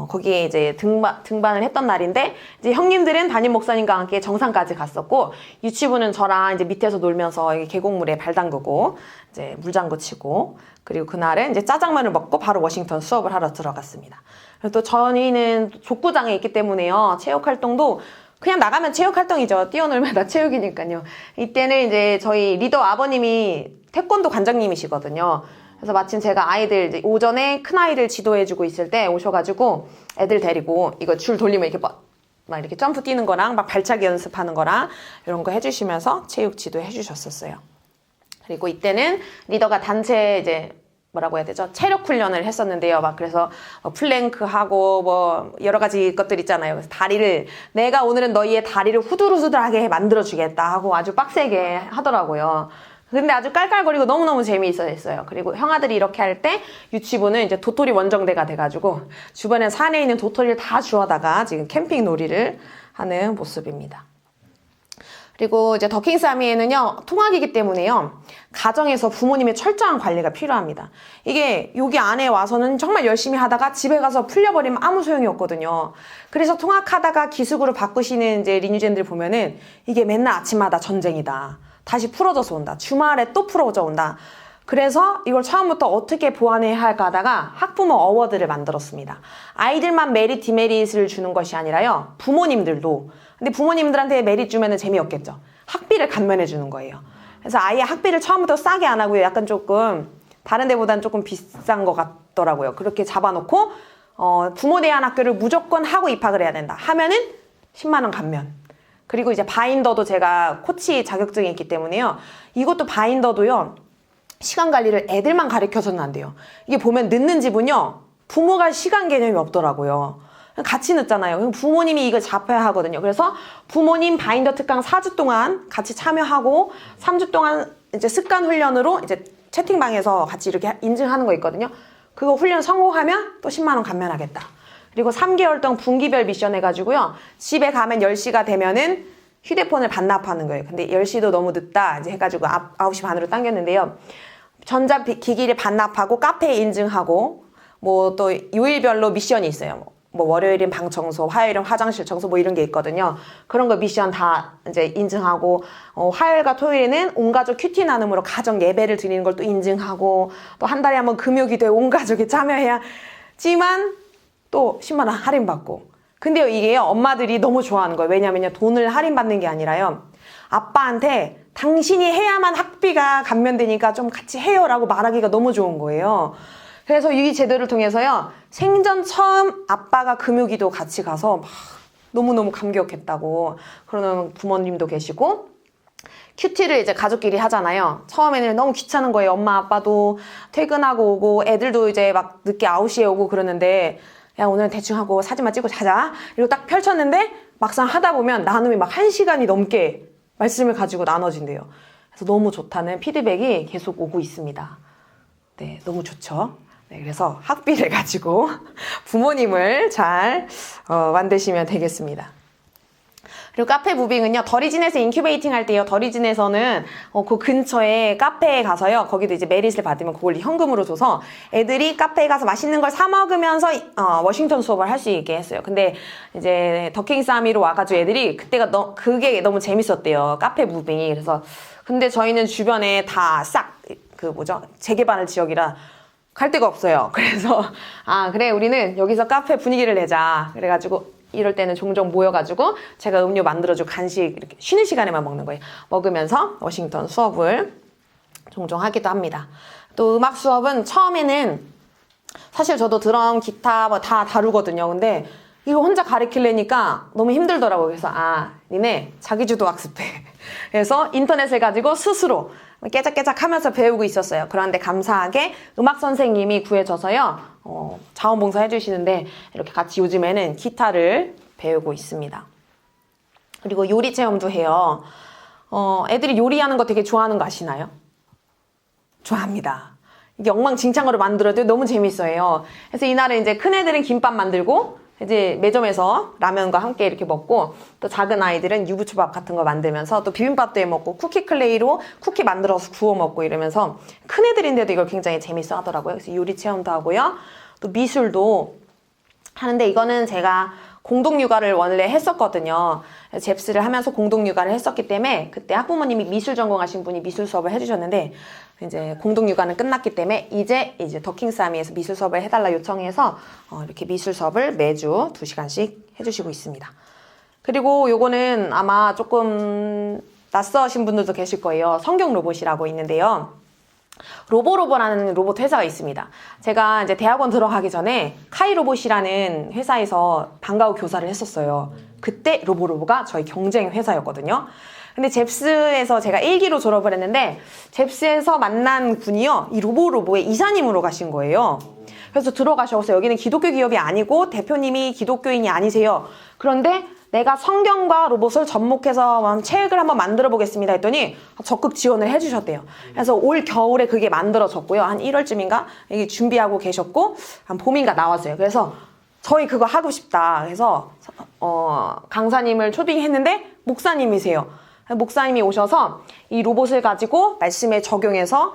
거기에 이제 등반을 했던 날인데, 이제 형님들은 담임 목사님과 함께 정상까지 갔었고, 유치부는 저랑 이제 밑에서 놀면서 계곡물에 발 담그고, 이제 물장구 치고, 그리고 그날은 이제 짜장면을 먹고 바로 워싱턴 수업을 하러 들어갔습니다. 그리고 또 저희는 족구장에 있기 때문에요. 체육 활동도 그냥 나가면 체육 활동이죠. 뛰어놀면 다 체육이니까요. 이때는 이제 저희 리더 아버님이 태권도 관장님이시거든요. 그래서 마침 제가 아이들 이제 오전에 큰 아이들 지도해주고 있을 때 오셔가지고 애들 데리고 이거 줄 돌리면 이렇게 막 이렇게 점프 뛰는 거랑 막 발차기 연습하는 거랑 이런 거 해주시면서 체육 지도 해주셨었어요. 그리고 이때는 리더가 단체 이제 뭐라고 해야 되죠? 체력 훈련을 했었는데요. 막 그래서 플랭크 하고 뭐 여러 가지 것들 있잖아요. 그래서 다리를 내가 오늘은 너희의 다리를 후들후들하게 만들어 주겠다 하고 아주 빡세게 하더라고요. 근데 아주 깔깔거리고 너무너무 재미있었어요. 그리고 형아들이 이렇게 할 때 유치부는 이제 도토리 원정대가 돼가지고 주변에 산에 있는 도토리를 다 주워다가 지금 캠핑 놀이를 하는 모습입니다. 그리고 이제 더킹사미에는요, 통학이기 때문에요, 가정에서 부모님의 철저한 관리가 필요합니다. 이게 여기 안에 와서는 정말 열심히 하다가 집에 가서 풀려버리면 아무 소용이 없거든요. 그래서 통학하다가 기숙으로 바꾸시는 이제 리뉴젠들 보면은 이게 맨날 아침마다 전쟁이다. 다시 풀어져서 온다. 주말에 또 풀어져 온다. 그래서 이걸 처음부터 어떻게 보완해야 할까 하다가 학부모 어워드를 만들었습니다. 아이들만 메릿, 디메릿을 주는 것이 아니라요, 부모님들도. 근데 부모님들한테 메릿 주면은 재미없겠죠. 학비를 감면해 주는 거예요. 그래서 아예 학비를 처음부터 싸게 안 하고요. 약간 조금 다른 데보다는 조금 비싼 것 같더라고요. 그렇게 잡아놓고 부모 대한 학교를 무조건 하고 입학을 해야 된다. 하면은 10만 원 감면. 그리고 이제 바인더도 제가 코치 자격증이 있기 때문에요. 이것도 바인더도요, 시간 관리를 애들만 가르쳐서는 안 돼요. 이게 보면 늦는 집은요, 부모가 시간 개념이 없더라고요. 같이 늦잖아요. 그럼 부모님이 이걸 잡아야 하거든요. 그래서 부모님 바인더 특강 4주 동안 같이 참여하고 3주 동안 이제 습관 훈련으로 이제 채팅방에서 같이 이렇게 인증하는 거 있거든요. 그거 훈련 성공하면 또 10만 원 감면하겠다. 그리고 3개월 동안 분기별 미션 해가지고요, 집에 가면 10시가 되면은 휴대폰을 반납하는 거예요. 근데 10시도 너무 늦다 이제 해가지고 9시 반으로 당겼는데요. 전자기기를 반납하고 카페에 인증하고 뭐 또 요일별로 미션이 있어요. 뭐 월요일은 방 청소, 화요일은 화장실 청소 뭐 이런 게 있거든요. 그런 거 미션 다 이제 인증하고, 화요일과 토요일에는 온가족 큐티 나눔으로 가정 예배를 드리는 걸 또 인증하고, 또 한 달에 한번 금요기도에 온 가족이 참여해야지만 또 10만 원 할인받고. 근데요, 이게요, 엄마들이 너무 좋아하는 거예요. 왜냐면요, 돈을 할인받는 게 아니라요, 아빠한테 당신이 해야만 학비가 감면되니까 좀 같이 해요라고 말하기가 너무 좋은 거예요. 그래서 이 제도를 통해서요, 생전 처음 아빠가 금요기도 같이 가서 막 너무너무 감격했다고 그러는 부모님도 계시고, 큐티를 이제 가족끼리 하잖아요. 처음에는 너무 귀찮은 거예요. 엄마 아빠도 퇴근하고 오고 애들도 이제 막 늦게 9시에 오고 그러는데, 야, 오늘 대충 하고 사진만 찍고 자자. 이러고 딱 펼쳤는데 막상 하다 보면 나눔이 막 1시간이 넘게 말씀을 가지고 나눠진대요. 그래서 너무 좋다는 피드백이 계속 오고 있습니다. 네, 너무 좋죠. 네, 그래서 학비를 가지고 부모님을 잘 만드시면 되겠습니다. 그리고 카페 무빙은요, 더리진에서 인큐베이팅 할 때요, 더리진에서는 그 근처에 카페에 가서요, 거기도 이제 메릿을 받으면 그걸 현금으로 줘서 애들이 카페에 가서 맛있는 걸 사 먹으면서 워싱턴 수업을 할 수 있게 했어요. 근데 이제 더킹사미로 와가지고 애들이 그때가 그게 너무 재밌었대요. 카페 무빙이. 그래서 근데 저희는 주변에 다 싹 재개발 지역이라 갈 데가 없어요. 그래서 그래, 우리는 여기서 카페 분위기를 내자. 그래가지고 이럴 때는 종종 모여가지고 제가 음료 만들어주고 간식 이렇게 쉬는 시간에만 먹는 거예요. 먹으면서 워싱턴 수업을 종종 하기도 합니다. 또 음악 수업은 처음에는 사실 저도 드럼, 기타 뭐 다 다루거든요. 근데 이거 혼자 가르치려니까 너무 힘들더라고요. 그래서 니네 자기주도 학습해. 그래서 인터넷을 가지고 스스로 깨작깨작 하면서 배우고 있었어요. 그런데 감사하게 음악 선생님이 구해져서요, 자원봉사 해주시는데 이렇게 같이 요즘에는 기타를 배우고 있습니다. 그리고 요리 체험도 해요. 애들이 요리하는 거 되게 좋아하는 거 아시나요? 좋아합니다. 이게 엉망진창으로 만들어도 너무 재밌어요. 그래서 이날은 이제 큰 애들은 김밥 만들고 이제 매점에서 라면과 함께 이렇게 먹고, 또 작은 아이들은 유부초밥 같은 거 만들면서 또 비빔밥도 해 먹고 쿠키 클레이로 쿠키 만들어서 구워 먹고 이러면서, 큰 애들인데도 이걸 굉장히 재밌어 하더라고요. 그래서 요리 체험도 하고요. 또 미술도 하는데, 이거는 제가 공동육아를 원래 했었거든요. 잽스를 하면서 공동육아를 했었기 때문에 그때 학부모님이 미술 전공하신 분이 미술 수업을 해주셨는데, 이제 공동육아는 끝났기 때문에 이제 더킹사미에서 미술 수업을 해달라 요청해서 이렇게 미술 수업을 매주 2시간씩 해주시고 있습니다. 그리고 요거는 아마 조금 낯서신 분들도 계실 거예요. 성경 로봇이라고 있는데요. 로보로보라는 로봇 회사가 있습니다. 제가 이제 대학원 들어가기 전에 카이로봇이라는 회사에서 방과 후 교사를 했었어요. 그때 로보로보가 저희 경쟁 회사였거든요. 근데 잽스에서 제가 1기로 졸업을 했는데 잽스에서 만난 분이요. 이 로보의 이사님으로 가신 거예요. 그래서 들어가셔서 여기는 기독교 기업이 아니고 대표님이 기독교인이 아니세요. 그런데 내가 성경과 로봇을 접목해서 책을 한번 만들어 보겠습니다 했더니 적극 지원을 해주셨대요. 그래서 올 겨울에 그게 만들어졌고요. 한 1월쯤인가 이게 준비하고 계셨고 한 봄인가 나왔어요. 그래서 저희 그거 하고 싶다. 그래서 강사님을 초빙했는데 목사님이세요. 목사님이 오셔서 이 로봇을 가지고 말씀에 적용해서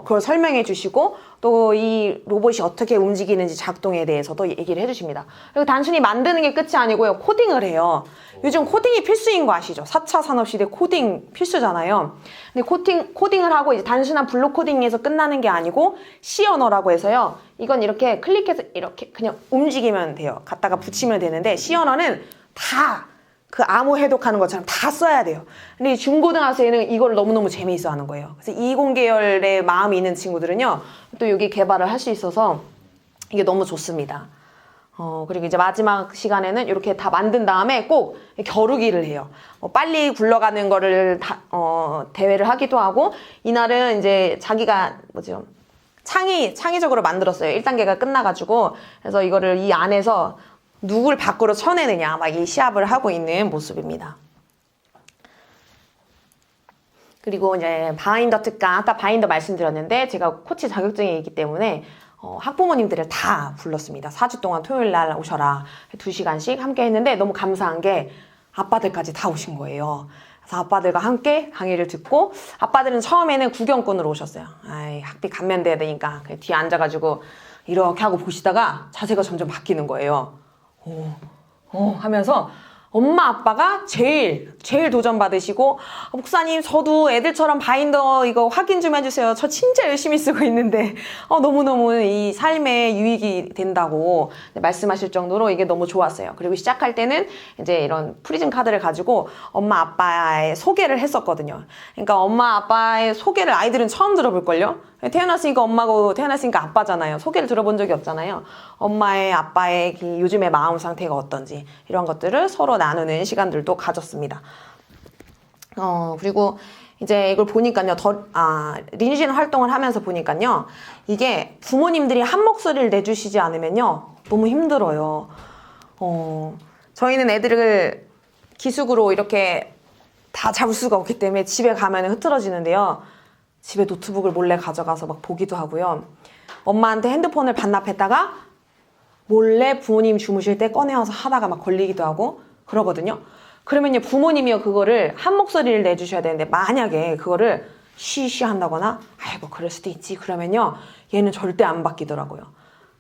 그걸 설명해 주시고 또 이 로봇이 어떻게 움직이는지 작동에 대해서도 얘기를 해주십니다. 그리고 단순히 만드는 게 끝이 아니고요. 코딩을 해요. 요즘 코딩이 필수인 거 아시죠? 4차 산업시대 코딩 필수잖아요. 근데 코딩을 하고 이제 단순한 블록 코딩에서 끝나는 게 아니고 C 언어라고 해서요. 이건 이렇게 클릭해서 이렇게 그냥 움직이면 돼요. 갖다가 붙이면 되는데 C 언어는 다 그 암호 해독하는 것처럼 다 써야 돼요. 근데 이 중고등학생은 이걸 너무너무 재미있어 하는 거예요. 그래서 이공계열의 마음이 있는 친구들은요, 또 여기 개발을 할 수 있어서 이게 너무 좋습니다. 그리고 이제 마지막 시간에는 이렇게 다 만든 다음에 꼭 겨루기를 해요. 빨리 굴러가는 거를 대회를 하기도 하고, 이날은 이제 자기가 창의적으로 만들었어요. 1단계가 끝나가지고. 그래서 이거를 이 안에서 누굴 밖으로 쳐내느냐 막 이 시합을 하고 있는 모습입니다. 그리고 이제 바인더 특강, 아까 바인더 말씀드렸는데 제가 코치 자격증이 있기 때문에 학부모님들을 다 불렀습니다. 4주 동안 토요일 날 오셔라. 2시간씩 함께 했는데 너무 감사한 게 아빠들까지 다 오신 거예요. 그래서 아빠들과 함께 강의를 듣고, 아빠들은 처음에는 구경꾼으로 오셨어요. 학비 감면돼야 되니까 뒤에 앉아가지고 이렇게 하고 보시다가 자세가 점점 바뀌는 거예요. 하면서 엄마 아빠가 제일 도전 받으시고, 목사님 저도 애들처럼 바인더 이거 확인 좀 해주세요. 저 진짜 열심히 쓰고 있는데 너무너무 이 삶에 유익이 된다고 말씀하실 정도로 이게 너무 좋았어요. 그리고 시작할 때는 이제 이런 프리즘 카드를 가지고 엄마 아빠의 소개를 했었거든요. 그러니까 엄마 아빠의 소개를 아이들은 처음 들어볼걸요. 태어났으니까 엄마고 태어났으니까 아빠잖아요. 소개를 들어본 적이 없잖아요. 엄마의 아빠의 요즘의 마음 상태가 어떤지 이런 것들을 서로 나누는 시간들도 가졌습니다. 그리고 이제 이걸 보니까요. 리니지는 활동을 하면서 보니까요. 이게 부모님들이 한 목소리를 내주시지 않으면요. 너무 힘들어요. 저희는 애들을 기숙으로 이렇게 다 잡을 수가 없기 때문에 집에 가면 흐트러지는데요. 집에 노트북을 몰래 가져가서 막 보기도 하고요. 엄마한테 핸드폰을 반납했다가 몰래 부모님 주무실 때 꺼내와서 하다가 막 걸리기도 하고 그러거든요. 그러면요, 부모님이요, 그거를 한 목소리를 내주셔야 되는데, 만약에 그거를 쉬쉬 한다거나, 아이고, 그럴 수도 있지. 그러면요, 얘는 절대 안 바뀌더라고요.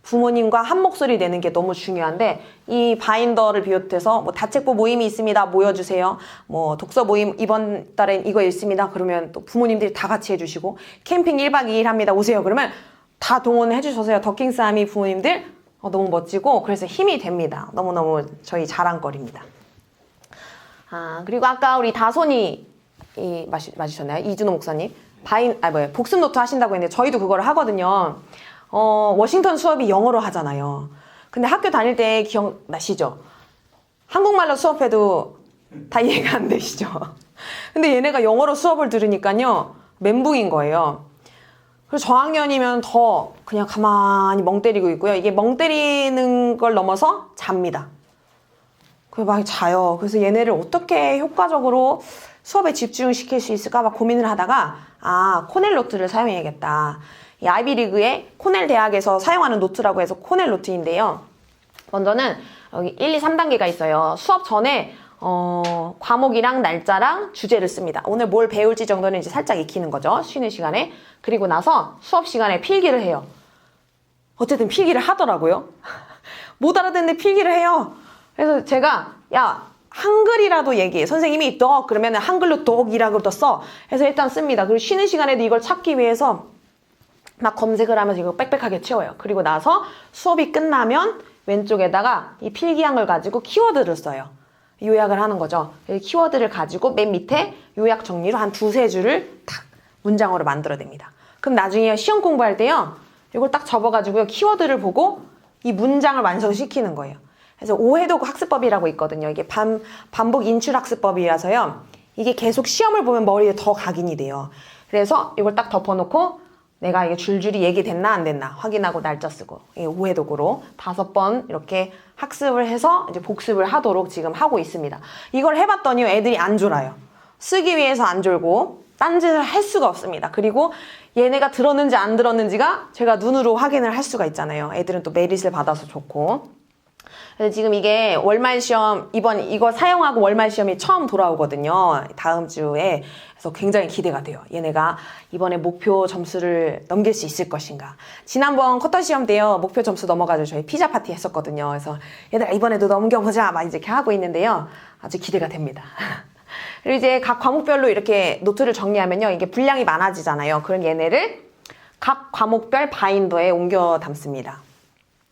부모님과 한 목소리 내는 게 너무 중요한데, 이 바인더를 비롯해서 다책부 모임이 있습니다. 모여주세요. 독서 모임 이번 달엔 이거 있습니다. 그러면 또 부모님들이 다 같이 해주시고, 캠핑 1박 2일 합니다. 오세요. 그러면 다 동원해 주셔서요. 더킹스아미 부모님들 너무 멋지고, 그래서 힘이 됩니다. 너무너무 저희 자랑거리입니다. 그리고 아까 우리 다손이 맞으셨나요? 이준호 목사님. 복습 노트 하신다고 했는데, 저희도 그걸 하거든요. 워싱턴 수업이 영어로 하잖아요. 근데 학교 다닐 때 기억나시죠? 한국말로 수업해도 다 이해가 안 되시죠? 근데 얘네가 영어로 수업을 들으니까요, 멘붕인 거예요. 그래서 저학년이면 더 그냥 가만히 멍 때리고 있고요. 이게 멍 때리는 걸 넘어서 잡니다. 막 자요. 그래서 얘네를 어떻게 효과적으로 수업에 집중시킬 수 있을까 막 고민을 하다가, 코넬 노트를 사용해야겠다. 이 아이비리그의 코넬 대학에서 사용하는 노트라고 해서 코넬 노트인데요. 먼저는 여기 1, 2, 3단계가 있어요. 수업 전에 과목이랑 날짜랑 주제를 씁니다. 오늘 뭘 배울지 정도는 이제 살짝 익히는 거죠. 쉬는 시간에. 그리고 나서 수업 시간에 필기를 해요. 어쨌든 필기를 하더라고요. 못 알아듣는데 필기를 해요. 그래서 제가 한글이라도 얘기해. 선생님이 덕 그러면 한글로 덕이라고 또 써. 그래서 일단 씁니다. 그리고 쉬는 시간에도 이걸 찾기 위해서 막 검색을 하면서 이거 빽빽하게 채워요. 그리고 나서 수업이 끝나면 왼쪽에다가 이 필기한 걸 가지고 키워드를 써요. 요약을 하는 거죠. 키워드를 가지고 맨 밑에 요약 정리로 한 2-3줄을 탁 문장으로 만들어냅니다. 그럼 나중에 시험 공부할 때요, 이걸 딱 접어가지고요, 키워드를 보고 이 문장을 완성시키는 거예요. 그래서 오해도구 학습법이라고 있거든요. 이게 반복 인출 학습법이라서요. 이게 계속 시험을 보면 머리에 더 각인이 돼요. 그래서 이걸 딱 덮어놓고 내가 이게 줄줄이 얘기됐나 안 됐나 확인하고 날짜 쓰고 우회독으로 5번 이렇게 학습을 해서 이제 복습을 하도록 지금 하고 있습니다. 이걸 해봤더니 애들이 안 졸아요. 쓰기 위해서 안 졸고 딴짓을 할 수가 없습니다. 그리고 얘네가 들었는지 안 들었는지가 제가 눈으로 확인을 할 수가 있잖아요. 애들은 또 메릿을 받아서 좋고. 그래서 지금 이게 월말 시험 이번 이거 사용하고 월말 시험이 처음 돌아오거든요. 다음 주에. 그래서 굉장히 기대가 돼요. 얘네가 이번에 목표 점수를 넘길 수 있을 것인가. 지난번 쿼터 시험 때요. 목표 점수 넘어가지고 저희 피자 파티 했었거든요. 그래서 얘들아 이번에도 넘겨보자 막 이렇게 하고 있는데요. 아주 기대가 됩니다. 그리고 이제 각 과목별로 이렇게 노트를 정리하면요. 이게 분량이 많아지잖아요. 그럼 얘네를 각 과목별 바인더에 옮겨 담습니다.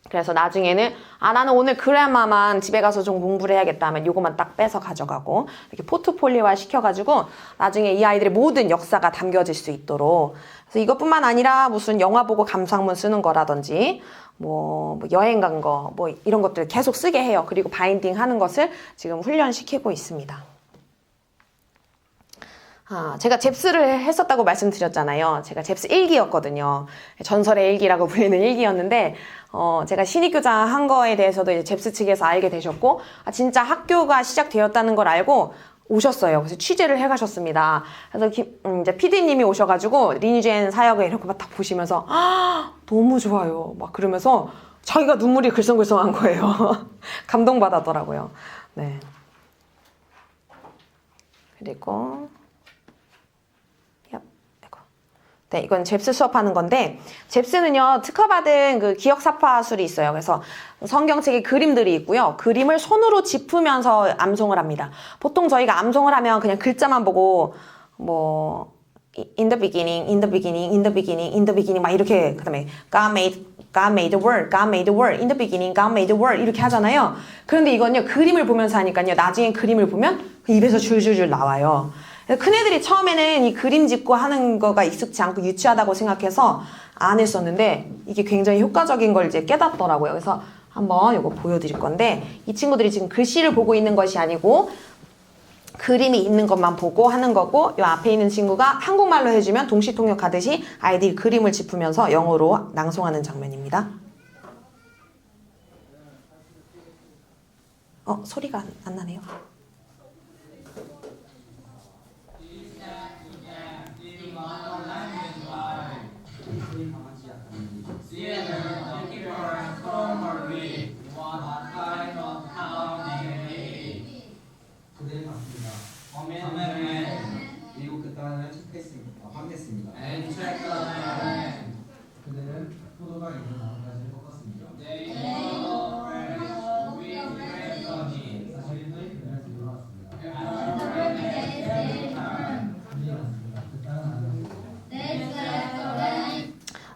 그래서 나중에는 나는 오늘 그래마만 집에 가서 좀 공부를 해야겠다 하면 요거만 딱 빼서 가져가고 이렇게 포트폴리오화 시켜가지고 나중에 이 아이들의 모든 역사가 담겨질 수 있도록 그래서 이것뿐만 아니라 무슨 영화 보고 감상문 쓰는 거라든지 뭐 여행 간 거 뭐 이런 것들 계속 쓰게 해요. 그리고 바인딩 하는 것을 지금 훈련시키고 있습니다. 제가 잽스를 했었다고 말씀드렸잖아요. 제가 잽스 1기였거든요. 전설의 일기라고 불리는 1기였는데 제가 신입교장 한 거에 대해서도 이제 잽스 측에서 알게 되셨고 진짜 학교가 시작되었다는 걸 알고 오셨어요. 그래서 취재를 해가셨습니다. 그래서 이제 PD님이 오셔가지고 리니젠 사역을 이렇게 막 딱 보시면서 너무 좋아요. 막 그러면서 자기가 눈물이 글썽글썽한 거예요. 감동받았더라고요. 네. 그리고 네, 이건 잽스 수업하는 건데 잽스는요 특허받은 그 기억사파술이 있어요. 그래서 성경책에 그림들이 있고요. 그림을 손으로 짚으면서 암송을 합니다. 보통 저희가 암송을 하면 그냥 글자만 보고 뭐 in the beginning, in the beginning, in the beginning, in the beginning 막 이렇게 그다음에 God made the world, God made the world, in the beginning, God made the world 이렇게 하잖아요. 그런데 이건요 그림을 보면서 하니까요 나중에 그림을 보면 그 입에서 줄줄줄 나와요. 큰애들이 처음에는 이 그림 짚고 하는 거가 익숙치 않고 유치하다고 생각해서 안 했었는데 이게 굉장히 효과적인 걸 이제 깨닫더라고요. 그래서 한번 이거 보여드릴 건데 이 친구들이 지금 글씨를 보고 있는 것이 아니고 그림이 있는 것만 보고 하는 거고 이 앞에 있는 친구가 한국말로 해주면 동시통역하듯이 아이들이 그림을 짚으면서 영어로 낭송하는 장면입니다. 소리가 안 나네요. 그리고 그 땅을 확인했습니다. 그들은 포도가 있는 나뭇가지를 꺾었습니다. 사실은 그들을 들어왔습니다.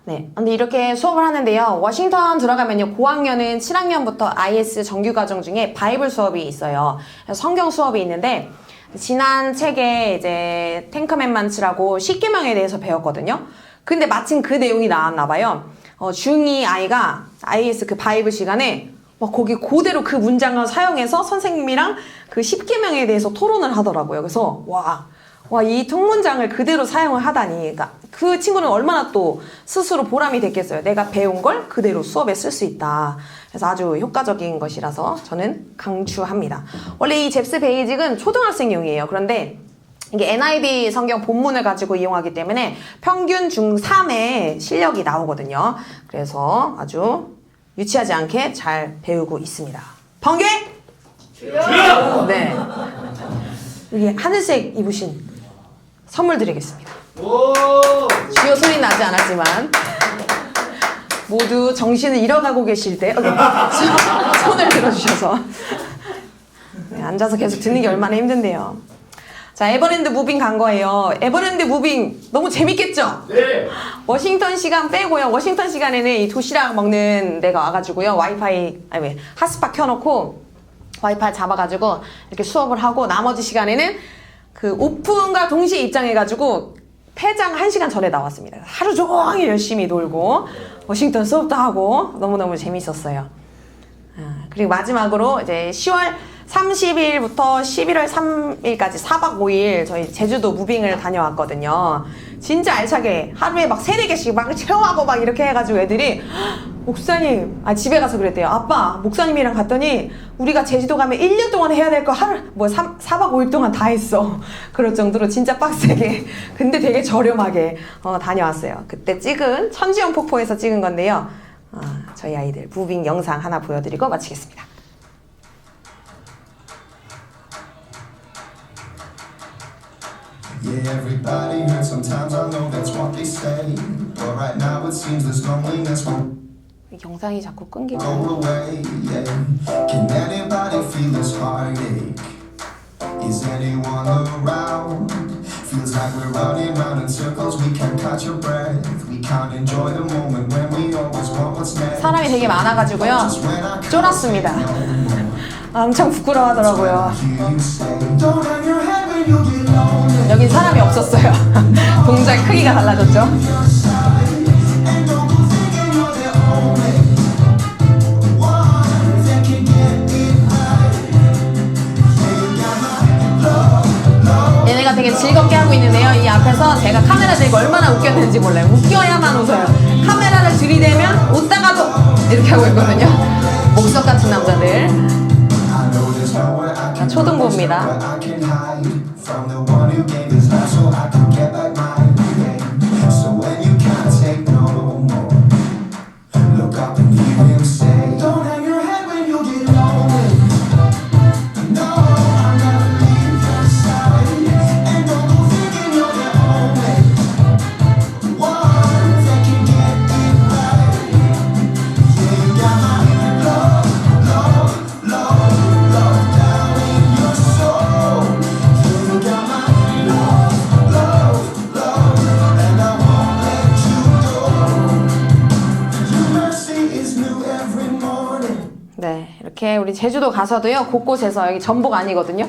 네, 근데 이렇게 수업을 하는데요. 워싱턴 들어가면요. 고학년은 7학년부터 IS 정규과정 중에 바이블 수업이 있어요. 성경 수업이 있는데 지난 책에 이제 탱커맨만츠라고 10계명에 대해서 배웠거든요. 근데 마침 그 내용이 나왔나 봐요. 중2 아이가 IS 그 바이블 시간에 막 거기 그대로 그 문장을 사용해서 선생님이랑 그 10계명에 대해서 토론을 하더라고요. 그래서 이 통문장을 그대로 사용을 하다니. 그러니까 그 친구는 얼마나 또 스스로 보람이 됐겠어요. 내가 배운 걸 그대로 수업에 쓸 수 있다. 그래서 아주 효과적인 것이라서 저는 강추합니다. 원래 이 잽스 베이직은 초등학생용이에요. 그런데 이게 NIV 성경 본문을 가지고 이용하기 때문에 평균 중3의 실력이 나오거든요. 그래서 아주 유치하지 않게 잘 배우고 있습니다. 번개! 네. 여기 하늘색 입으신 선물 드리겠습니다. 주요 소리 나지 않았지만 모두 정신을 잃어가고 계실 때 손을 들어주셔서 네, 앉아서 계속 듣는 게 얼마나 힘든데요. 자, 에버랜드 무빙 간 거예요. 에버랜드 무빙 너무 재밌겠죠? 네. 워싱턴 시간 빼고요. 워싱턴 시간에는 이 도시락 먹는 데가 와가지고요. 핫스팟 켜놓고 와이파이 잡아가지고 이렇게 수업을 하고 나머지 시간에는 그 오픈과 동시에 입장해가지고 폐장 1시간 전에 나왔습니다. 하루 종일 열심히 놀고 워싱턴 수업도 하고 너무너무 재밌었어요. 그리고 마지막으로 이제 10월 30일부터 11월 3일까지 4박 5일 저희 제주도 무빙을 다녀왔거든요. 진짜 알차게 하루에 막 3-4개씩 막 체험하고 막 이렇게 해가지고 애들이 목사님, 집에 가서 그랬대요. 아빠, 목사님이랑 갔더니 우리가 제주도 가면 1년 동안 해야 될 거 4박 5일 동안 다 했어. 그럴 정도로 진짜 빡세게 근데 되게 저렴하게 다녀왔어요. 그때 찍은 천지연 폭포에서 찍은 건데요. 저희 아이들 무빙 영상 하나 보여드리고 마치겠습니다. Yeah, everybody hurts sometimes, I know that's what they say. But right now it seems this loneliness won't 영상이 자꾸 끊기고 go away, yeah. Can anybody feel this heartache? Is anyone around? Feels like we're running round in circles, we can't catch our breath. We can't enjoy the moment when we always want what's next. 사람이 되게 많아가지고요. Just when I can't 쫄았습니다. say no more. 엄청 부끄러워하더라고요. Hear you say, don't hang your head when you get lonely. 여긴 사람이 없었어요. 동작 크기가 달라졌죠. And don't go thinking you're the only one that can get it right. Yeah, you got my love. 얘네가 되게 즐겁게 하고 있는데요. 이 앞에서 제가 카메라 들고 얼마나 웃겼는지 몰라요. 웃겨야만 웃어요. 카메라를 들이대면 웃다가도 이렇게 하고 있거든요. 목석 같은 남자들. I know there's nowhere I can 초등부입니다. run, but I can hide from the one who gave his life so I can get back mine. Yeah. So when you can't take no more, look up and hear him say, don't hang your head when you get lonely. No, I'll never leave your side. And don't go thinking you're the only one that can get it right. Yeah, you got my love, love, love, love down in your soul. Yeah, you got my love, love, love, and I won't let you go. Your mercy is new every morning. 네, 이렇게 우리 제주도 가서도요. 곳곳에서 여기 전복 아니거든요.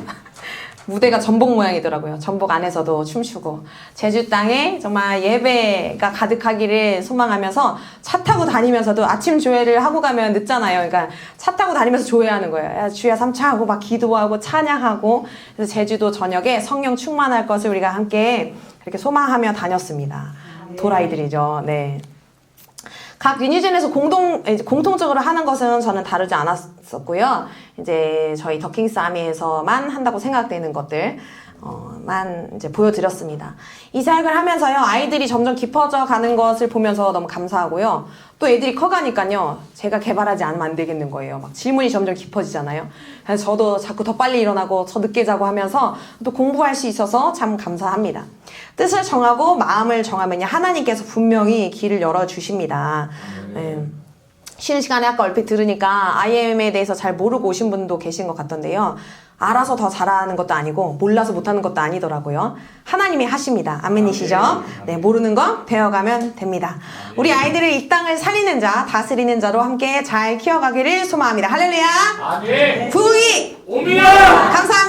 무대가 전복 모양이더라고요. 전복 안에서도 춤추고 제주 땅에 정말 예배가 가득하기를 소망하면서 차 타고 다니면서도 아침 조회를 하고 가면 늦잖아요. 그러니까 차 타고 다니면서 조회하는 거예요. 야, 주야 삼차하고 막 기도하고 찬양하고 그래서 제주도 저녁에 성령 충만할 것을 우리가 함께 이렇게 소망하며 다녔습니다. 도라이들이죠. 네. 각 리니즌에서 공통적으로 하는 것은 저는 다르지 않았었고요. 이제 저희 더킹스 아미에서만 한다고 생각되는 것들 만 이제 보여드렸습니다. 이 사역을 하면서요, 아이들이 점점 깊어져 가는 것을 보면서 너무 감사하고요. 또 애들이 커가니까요, 제가 개발하지 않으면 안 되겠는 거예요. 막 질문이 점점 깊어지잖아요. 그래서 저도 자꾸 더 빨리 일어나고 더 늦게 자고 하면서 또 공부할 수 있어서 참 감사합니다. 뜻을 정하고 마음을 정하면요, 하나님께서 분명히 길을 열어주십니다. 네. 쉬는 시간에 아까 얼핏 들으니까 IM에 대해서 잘 모르고 오신 분도 계신 것 같던데요. 알아서 더 잘하는 것도 아니고 몰라서 못하는 것도 아니더라고요. 하나님이 하십니다. 아멘이시죠? 네, 모르는 거 배워가면 됩니다. 우리 아이들을 이 땅을 살리는 자, 다스리는 자로 함께 잘 키워가기를 소망합니다. 할렐루야! 아멘. 부흥이 옵니다. 감사합니다.